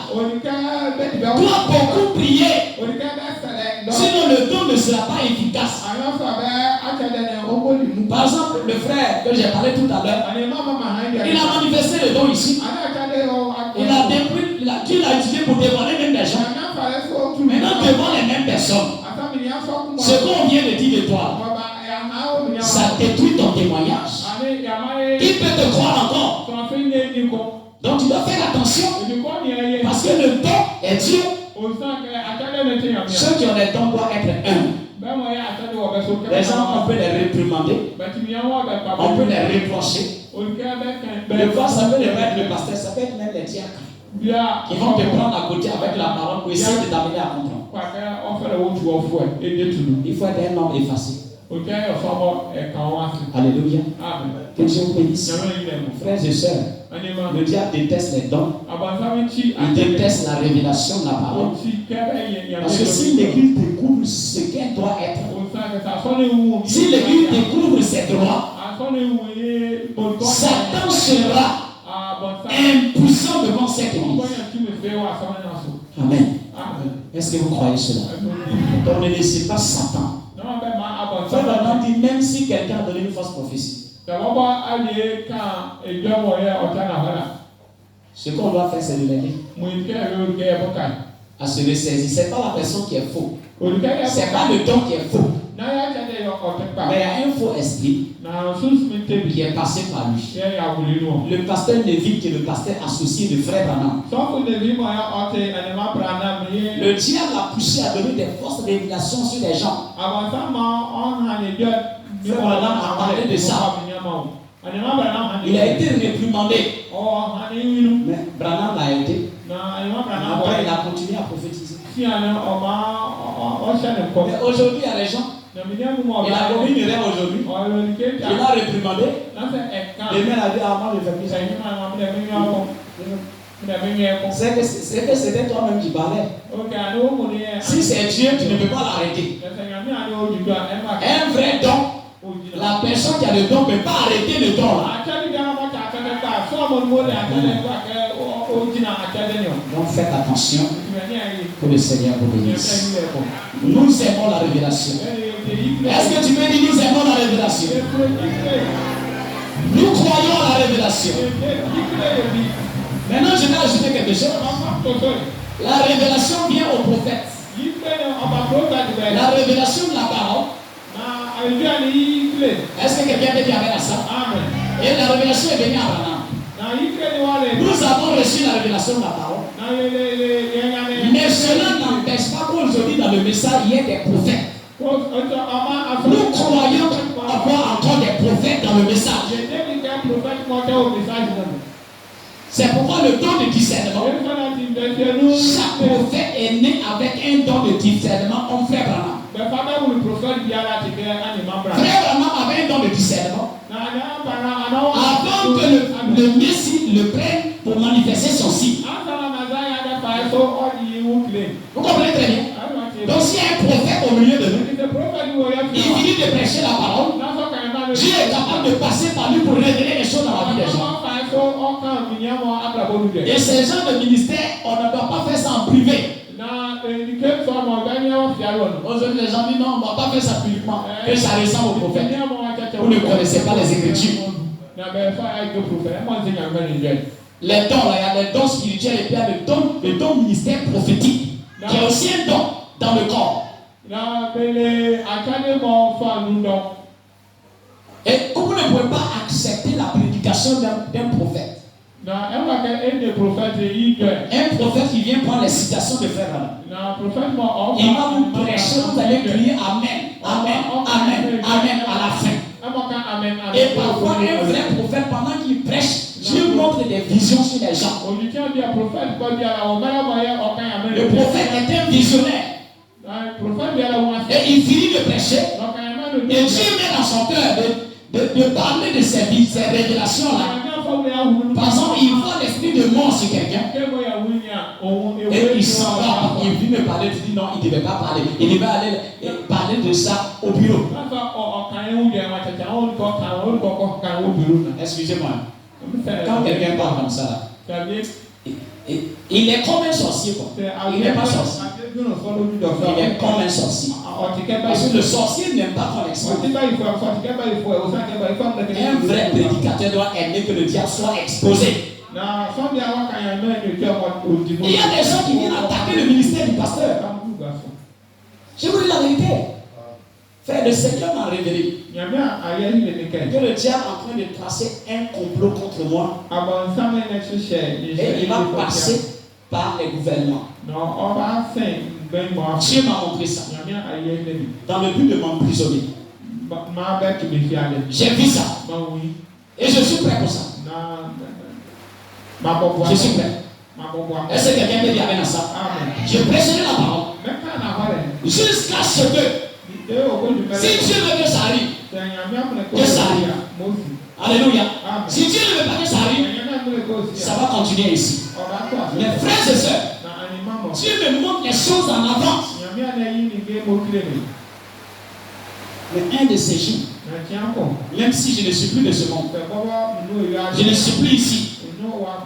doit beaucoup prier. Sinon, le don ne sera pas efficace. Par exemple, le frère que j'ai parlé tout à l'heure, il a manifesté le don ici. Il a utilisé pour dévoiler même des gens. Maintenant, devant les mêmes personnes, ce qu'on vient de dire de toi, ça détruit ton témoignage. Il peut te croire encore. Donc tu dois faire attention. Parce que le don est Dieu. Ceux qui ont les dons doivent être humbles. Les gens, on peut les réprimander. On peut les reprocher. Le fois, ça peut être le pasteur, ça peut être même les diacres. Qui vont te prendre à côté avec la parole pour essayer de t'amener à comprendre. Il faut être un homme effacé. Alléluia. Que Dieu vous bénisse. Frères et sœurs, le diable déteste les dons. Il déteste la révélation de la parole. Parce que si l'église découvre ce qu'elle doit être, si l'église découvre ses droits, Satan sera impuissant devant cette église. Amen. Est-ce que vous croyez cela? Donc ne laissez pas Satan. Frère dit, même si quelqu'un a donné une fausse prophétie, ce qu'on doit faire, c'est de l'aider à se ressaisir. Ce n'est pas la personne qui est faux. Ce n'est pas le don qui est faux. Mais il y a un faux esprit qui est passé par lui. Le pasteur Lévi, qui est le pasteur associé de frère Branham. Le diable a poussé à donner des fausses révélations sur les gens. Frère Branham a parlé de ça. Il a été réprimandé. Mais Branham l'a été. Après, il a continué à prophétiser. Mais aujourd'hui, il y a les gens. Il a commis une erreur aujourd'hui. Il a réprimandé. Demain, il a dit, ah, moi, je fais plus ça. C'est que c'était toi-même qui parlais. Si c'est Dieu, tu ne peux pas l'arrêter. Un vrai don, la personne qui a le don ne peut pas arrêter le don. Donc faites attention que le Seigneur vous bénisse. Nous aimons la révélation. Est-ce que tu peux dire nous aimons la révélation? Nous croyons à la révélation. Maintenant, je vais ajouter quelque chose. La révélation vient au prophète. La révélation de la parole. Est-ce que quelqu'un peut dire avec ça? Et la révélation est venue à Abraham. Nous avons reçu la révélation de la parole. Mais cela n'empêche pas qu'aujourd'hui, dans le message, il y ait des prophètes. Nous croyons avoir encore des prophètes dans le message. C'est pourquoi le don de discernement, chaque prophète est né avec un don de discernement en frère Branham. Frère Branham avait un don de discernement. Avant que le Messie le prenne pour manifester son signe. Vous comprenez très bien? Donc s'il y a un prophète au milieu de nous, il finit de prêcher la parole, Dieu est capable de passer par lui pour révéler les choses dans la vie des gens. Et ces gens de ministère, on ne doit pas faire ça en privé. Aujourd'hui, les gens disent non, on ne va pas faire ça publiquement, que ça ressemble au prophète. Vous ne connaissez pas les Écritures. Les dons, là, il y a les dons spirituels et puis il y a le don ministère prophétique, qui est aussi un don dans le corps. Et vous ne pouvez pas accepter la prédication d'un prophète. Un prophète qui vient prendre les citations de frère Branham. Il va vous prêcher, vous allez crier Amen, Amen, Amen, Amen à la fin. Et parfois, un vrai prophète, pendant qu'il prêche, Dieu montre des visions sur les gens. Le prophète est un visionnaire. Et il finit de prêcher. Et Dieu met dans son cœur de parler de ces révélations-là. Par exemple, il voit l'esprit de mort sur quelqu'un. Et il s'en va. Il vient me parler. Il dit non, il ne devait pas parler. Il devait aller parler de ça au bureau. Excusez-moi. Quand quelqu'un parle comme ça, Il est comme un sorcier, quoi. Il n'est pas sorcier. Il est comme un sorcier. Parce que le sorcier n'aime pas qu'on l'expose. Un vrai prédicateur doit aimer que le diable soit exposé. Il y a des gens qui viennent attaquer le ministère du pasteur. Je vous dis la vérité. Frère, le Seigneur m'a révélé que le diable est en train de tracer un complot contre moi. Et il va passer par les gouvernements. Dieu m'a montré ça. Dans le but de m'emprisonner. J'ai vu ça. Et je suis prêt pour ça. Je suis prêt. Est-ce que quelqu'un peut dire amen à ça? Je prêcherai la parole. Jusqu'à ce que, si Dieu veut que ça arrive, que ça arrive. Alléluia. Si Dieu ne veut pas que ça arrive, ça va continuer ici. Mes frères et sœurs, Dieu me montre les choses en avance. Mais un de ces jours, même si je ne suis plus de ce monde, je ne suis plus ici,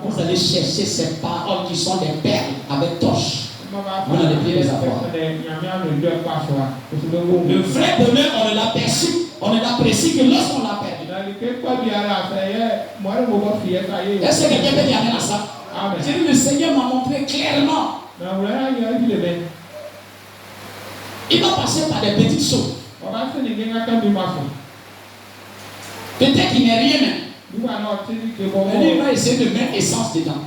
vous allez chercher ces paroles qui sont des perles avec torche. Vous n'allez plus les avoir. Le vrai bonheur, on ne l'aperçut, on ne l'apprécie que lorsqu'on l'a perdu. Est-ce que quelqu'un peut dire amen à ça? J'ai dit, le Seigneur m'a montré clairement. Il va passer par des petites choses. Peut-être qu'il n'est rien même. Mais il va essayer de mettre essence dedans.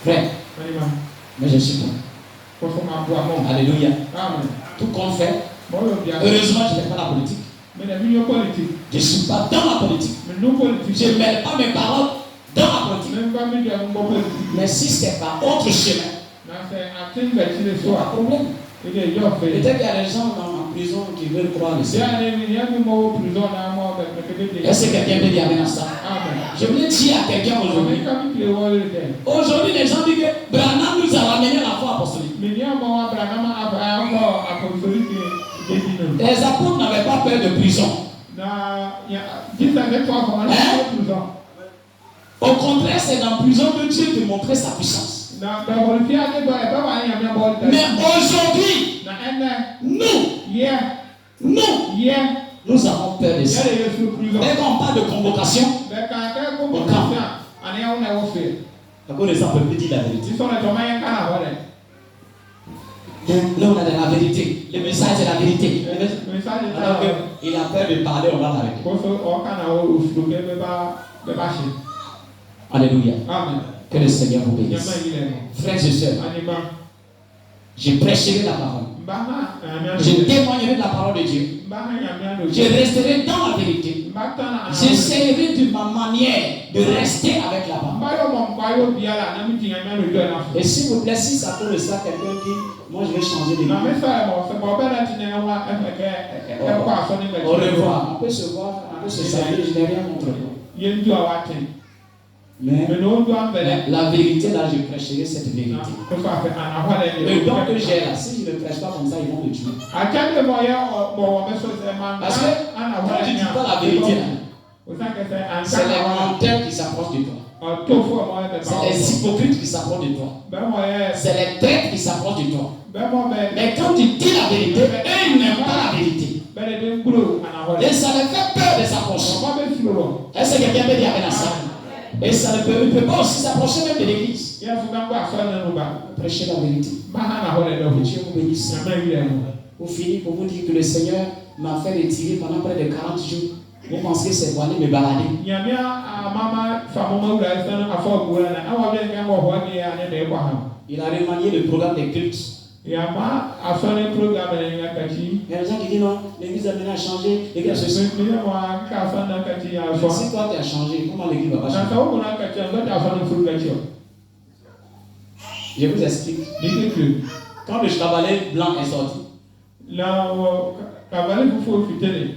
Frère, mais je suis prêt. Alléluia. Tout compte fait. Heureusement, je n'ai pas la politique. Je ne suis pas dans la politique. Je ne mets pas mes paroles dans la politique. Mais si ce n'est pas autre chemin, il n'y a pas de problème. Peut-être qu'il y a des gens en prison qui veulent croire le Seigneur. Est-ce que quelqu'un peut dire amen à ça? Je voulais dire à quelqu'un aujourd'hui. Aujourd'hui, les gens disent que Branham nous a ramené la foi apostolique. Les apôtres n'avaient pas peur de prison. Au contraire, c'est dans la prison que Dieu te montrait sa puissance. Mais aujourd'hui, nous avons peur de ça. Dès qu'on parle de convocation, on ne peut plus dire la vérité. Là, on a de la vérité. Le message est la vérité. Alors qu'il a peur de parler, on va l'arrêter. Alléluia. Amen. Que le Seigneur vous bénisse. Frères et sœurs, je prêcherai la parole. Je témoignerai de la parole de Dieu. Je resterai dans la vérité. J'essaierai de ma manière de rester avec la parole. Et s'il vous plaît, si ça peut le ça, quelqu'un dit, moi je vais changer de vie. Au revoir. On peut se voir, on peut se saluer, je n'ai rien contre vous. Mais la vérité, là, je prêcherai cette vérité. Le don que j'ai là, si je ne prêche pas comme ça, ils vont me tuer. Parce que quand tu ne dis pas la vérité, c'est les menteurs qui s'approchent de toi. C'est les hypocrites qui s'approchent de toi. C'est les traîtres qui s'approchent de toi. Mais quand tu dis la vérité, eux, ils n'aiment pas la vérité. Et ça les fait peur de s'approcher. Est-ce que quelqu'un peut dire amen à ça? Et ça ne peut pas aussi s'approcher même de l'église. Prêchez la vérité. Que Dieu vous bénisse. Pour finir, pour vous dire que le Seigneur m'a fait retirer pendant près de 40 jours. Vous pensez que c'est pour aller me balader? Il a remanié le programme des cultes. Il y a des gens qui disent non, l'église a maintenant changé, l'église a changé. Si toi tu as changé, comment l'église va pas changer? Je vous explique. Quand le cavalier blanc est sorti,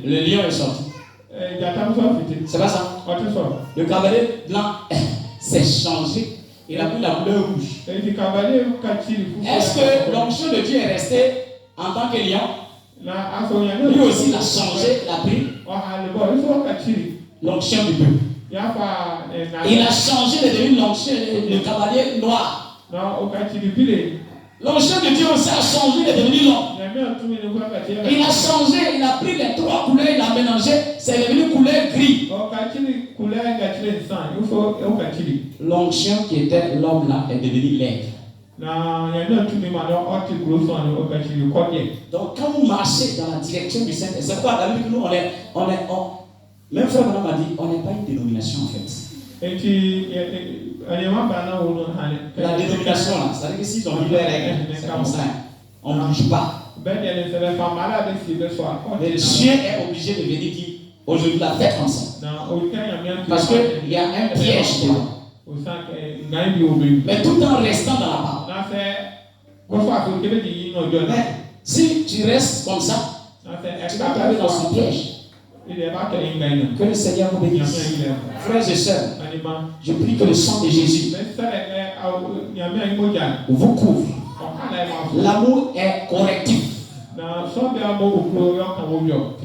le lion est sorti. C'est pas ça? Le cavalier blanc s'est changé. Il a pris la couleur rouge. Est-ce que l'onction de Dieu est restée en tant que lion? Lui aussi, il a changé, il a pris l'onction du peuple. Il a changé, il est devenu l'onction, le cavalier noir. L'onction de Dieu aussi a changé, il est devenu l'homme. Il a changé, il a pris les trois couleurs, il a mélangé, c'est devenu couleur gris. L'onction qui était l'homme là est devenu l'aigle. Donc quand vous marchez dans la direction du Saint-Esprit, c'est pourquoi d'habitude nous même frère Madame a dit, on n'est pas une dénomination en fait. La dénomination là, c'est-à-dire que s'ils ont mis les règles, c'est comme ça, on ne bouge pas. Mais le chien est obligé de venir dire, aujourd'hui la fête comme ça. Parce qu'il y a un piège dedans. Mais tout en restant dans la parole. Mais si tu restes comme ça, tu vas tomber dans son piège. Que le Seigneur vous bénisse. Frères et sœurs, je prie que le sang de Jésus vous couvre. L'amour est correctif.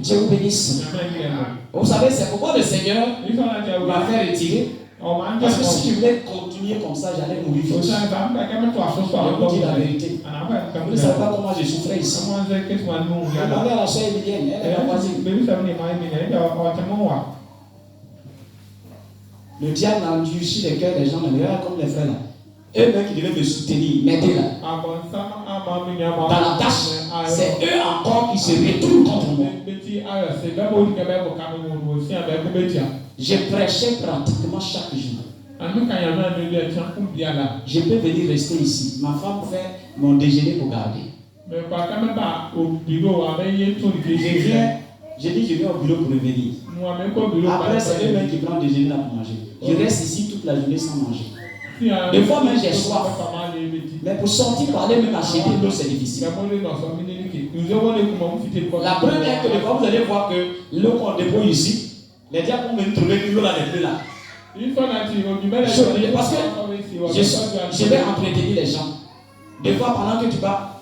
Dieu vous bénisse. Vous savez, c'est pourquoi le Seigneur m'a fait retirer. Parce que si je voulais continuer comme ça, j'allais mourir. Je vous dis la vérité. Vous ne savez pas comment je souffrais ici. Demandez à la soeur Emilienne, elle est la voisine. Le diable a endurci les cœurs des gens, comme les frères là. Eux-mêmes qui devaient me soutenir, m'aider là. Dans la tâche, c'est eux encore qui se retournent contre moi. Je prêchais pratiquement chaque jour. Je peux venir rester ici. Ma femme fait mon déjeuner pour garder. Je dis je viens au bureau pour revenir. Après, c'est eux-mêmes qui prennent le déjeuner là pour manger. Je reste ici toute la journée sans manger. Des fois même j'ai soif. Mais pour sortir par aller même acheter de l'eau, c'est difficile. La preuve est que des fois vous allez voir que l'eau qu'on dépose ici, les diables vont venir trouver que l'eau là n'est plus là. Parce que je vais entretenir les gens. Des fois pendant que tu vas,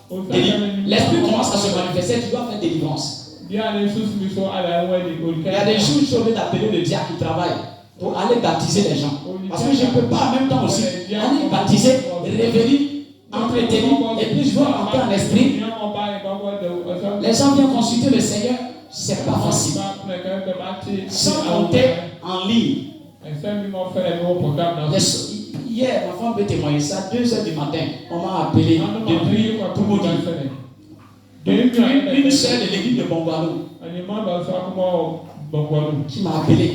l'esprit commence à se manifester, tu dois faire délivrance. Il y a des jours où je vais t'appeler le diable qui travaille pour aller baptiser les gens. Parce que je ne peux pas en même temps aussi aller baptiser, revenir, entretenir, et puis je vois entrer en esprit. Les gens viennent consulter le Seigneur, c'est pas facile. Sans compter en ligne. Hier, ma femme peut témoigner ça, 2h du matin, on m'a appelé depuis pour me dire. Une sœur de l'église de Bongwalo qui m'a appelé.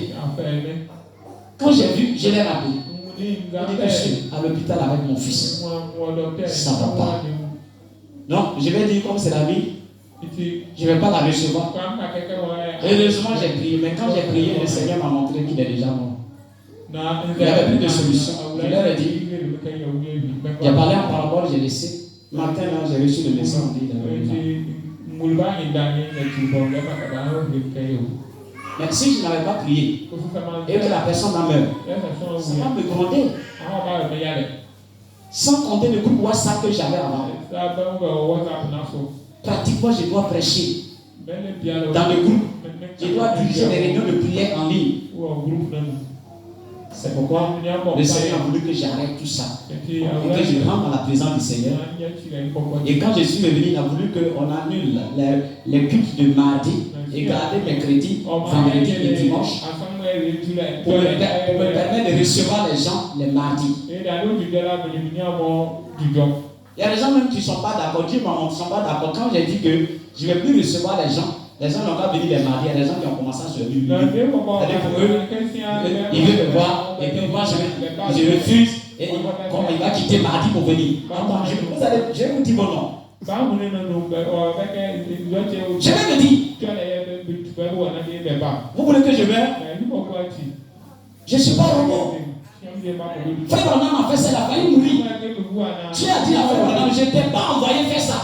Quand j'ai vu, je l'ai rappelé. Je dis que je suis à l'hôpital avec mon fils. Ça ne va pas. Non, je vais dire comme c'est la vie, je ne vais pas la recevoir. Heureusement, j'ai prié. Mais quand j'ai prié, le Seigneur m'a montré qu'il est déjà mort. Il n'y avait plus de solution. Je leur ai dit, j'ai parlé en parabole, j'ai laissé. Matin, là, j'ai reçu le message. Mais si je n'avais pas prié et que la personne a meurt, ça va me gronder. Sans compter le groupe WhatsApp que j'avais avant. Pratiquement, je dois prêcher dans le groupe. Je dois diriger des réunions de prière en ligne. C'est pourquoi le Seigneur a voulu que j'arrête tout ça. Et que je rentre dans la présence du Seigneur. Et quand je suis revenu, il a voulu qu'on annule les cultes de mardi et garder mercredi, vendredi et dimanche pour me permettre de recevoir les gens les mardis. Il y a des gens même qui ne sont pas d'accord. Dieu m'a montré, ils ne sont pas d'accord. Quand j'ai dit que je ne vais plus recevoir les gens n'ont pas venu les marier. Il y a des gens qui ont commencé à se lever. C'est-à-dire pour eux, ils veulent me voir. Et puis moi, je refuse. Et comme il va quitter mardi pour venir. Attends, je vais vous dire mon nom. Je vais me dire. Vous voulez que je meure? Je ne suis pas robot. Frère Branham a fait ça, il a failli mourir. Tu as dit à Frère Branham, je ne t'ai pas envoyé faire ça.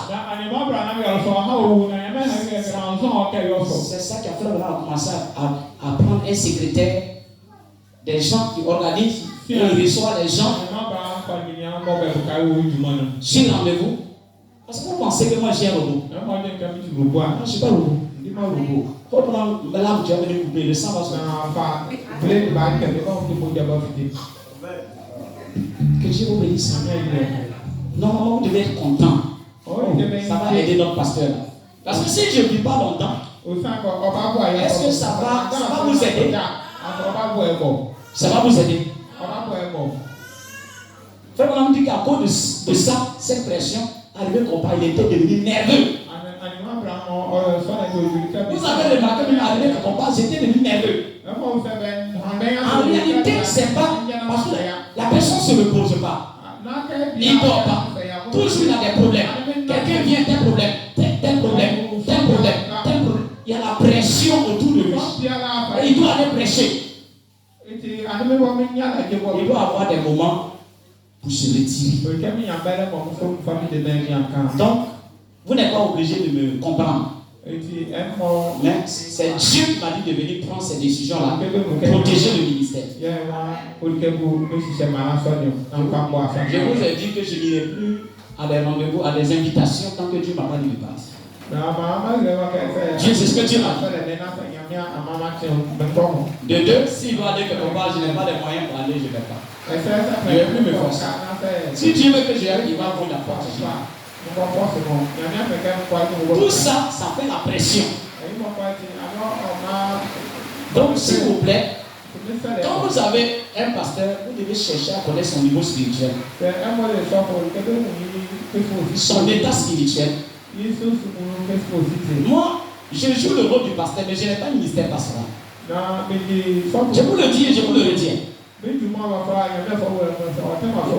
C'est ça qu'à Frère Branham a commencé à prendre un secrétaire, des gens qui organisent, et il reçoit les gens sur rendez-vous. Parce que vous pensez que moi j'ai un robot? Non, je ne suis pas robot. Reprends la lame, tu as venu couper, le sang va sortir. Que Dieu vous bénisse. Normalement, vous devez être content. Ça va aider notre pasteur. Parce que si je ne vis pas longtemps, est-ce que ça va vous aider? Ça va vous aider. Frère, on dit qu'à cause de ça, cette pression, arrivé qu'on parle, il était devenu nerveux. Vous avez remarqué, même arrivé qu'on parle, j'étais devenu nerveux. En réalité, c'est pas parce que la personne ne se repose pas. Il ne dort pas. Toujours il a des problèmes. Quelqu'un vient, tel problème, tel problème, tel problème, tel problème. Il y a la pression autour de lui. Et il doit aller prêcher. Il doit avoir des moments pour se retirer. Donc, vous n'êtes pas obligé de me comprendre. Mais c'est Dieu qui m'a dit de venir prendre ces décisions-là pour protéger le ministère. Je vous ai dit que je n'irai plus à des rendez-vous, à des invitations tant que Dieu ne m'a pas dit de passer. Dieu, c'est ce que Dieu m'a dit. De deux, s'il doit aller quelque part, je n'ai pas les moyens pour aller, je ne vais pas. Je ne vais plus me forcer. Si Dieu veut que j'y aille, il va ouvrir la porte. Tout ça, ça fait la pression. Donc, s'il vous plaît, quand vous avez un pasteur, vous devez chercher à connaître son niveau spirituel, son état spirituel. Moi, je joue le rôle du pasteur, mais je n'ai pas un ministère pastoral. Je vous le dis et je vous le retiens. Ne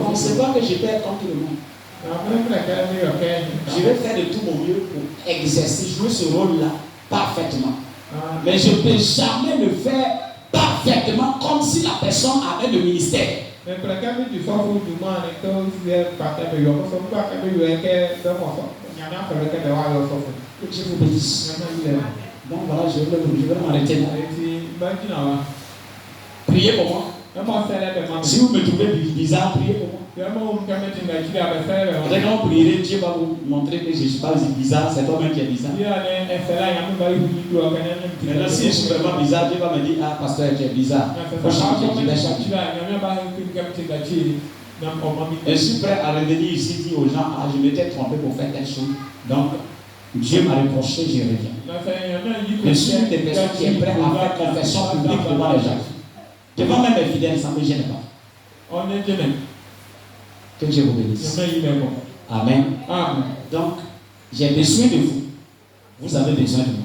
pensez pas que je perds comme tout le monde. Je vais faire de tout mon mieux pour exercer, jouer ce rôle-là parfaitement. Mais je ne peux jamais le faire parfaitement comme si la personne avait le ministère. Que Dieu vous bénisse. Donc voilà, je vais m'arrêter là. Priez pour moi. Si vous me trouvez bizarre, priez pour moi. Quand vous prierez, Dieu va vous montrer que je ne suis pas bizarre, c'est toi-même qui es bizarre. Maintenant, si je suis vraiment bizarre, Dieu va me dire, ah, pasteur, tu es bizarre. Il faut changer, tu vas changer. Je suis prêt à revenir ici, dire aux gens, ah, je m'étais trompé pour faire telle chose. Donc, Dieu m'a reproché, je reviens. Je suis une des personnes qui est prête à faire confession publique devant les gens. Devant même les fidèles, ça ne me gêne pas. Que Dieu vous bénisse. Amen. Donc, j'ai besoin de vous. Vous avez besoin de moi.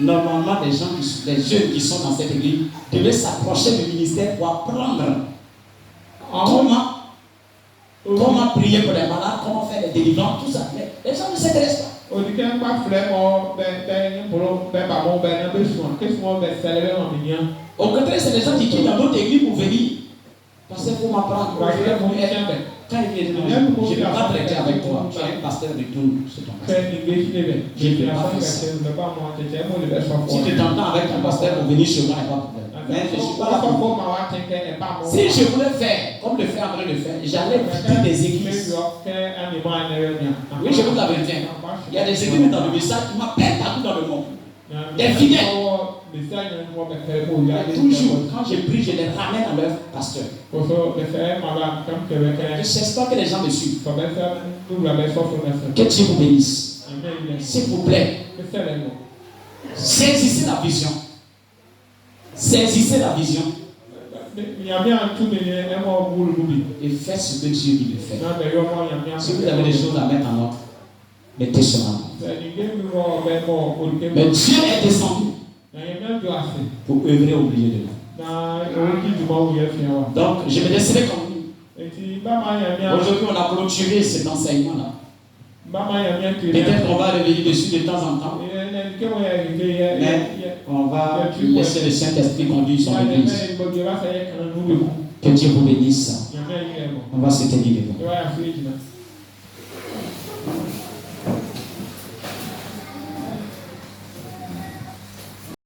Normalement, les jeunes qui sont dans cette église devaient s'approcher du ministère pour apprendre comment prier pour les malades, comment faire des délivrances, tout ça. Mais les gens ne s'intéressent pas. Au contraire, c'est des gens qui quittent dans d'autres églises pour venir. Parce qu'il faut m'apprendre. Quand il vient de nous, je ne vais pas traiter avec toi. Tu es un pasteur de tout sur ton pasteur. Je ne vais pas faire ça. Si tu t'entends avec ton pasteur pour venir chez moi, il n'y a pas de problème. Mais je ne suis pas là pour. Si je voulais faire, comme le fait en train de faire, j'allais visiter des églises. Oui, je vous l'avais dit. Il y a des églises dans le message qui m'appellent partout dans le monde. Des fidèles. Toujours, quand je prie, je les ramène à leur pasteur. Je ne cherche pas que les gens me suivent. Que Dieu vous bénisse. S'il vous plaît, saisissez la vision. Saisissez la vision. Et faites ce que Dieu dit de faire. Si vous avez des choses à mettre en ordre, mettez cela. Mais Dieu est descendu pour œuvrer au milieu de nous. Donc, je me laisserai comme lui. Aujourd'hui, on a clôturé cet enseignement-là. Peut-être qu'on va revenir dessus de temps en temps. Mais on va laisser le Saint-Esprit conduire son église. Que Dieu vous bénisse. On va se tenir devant.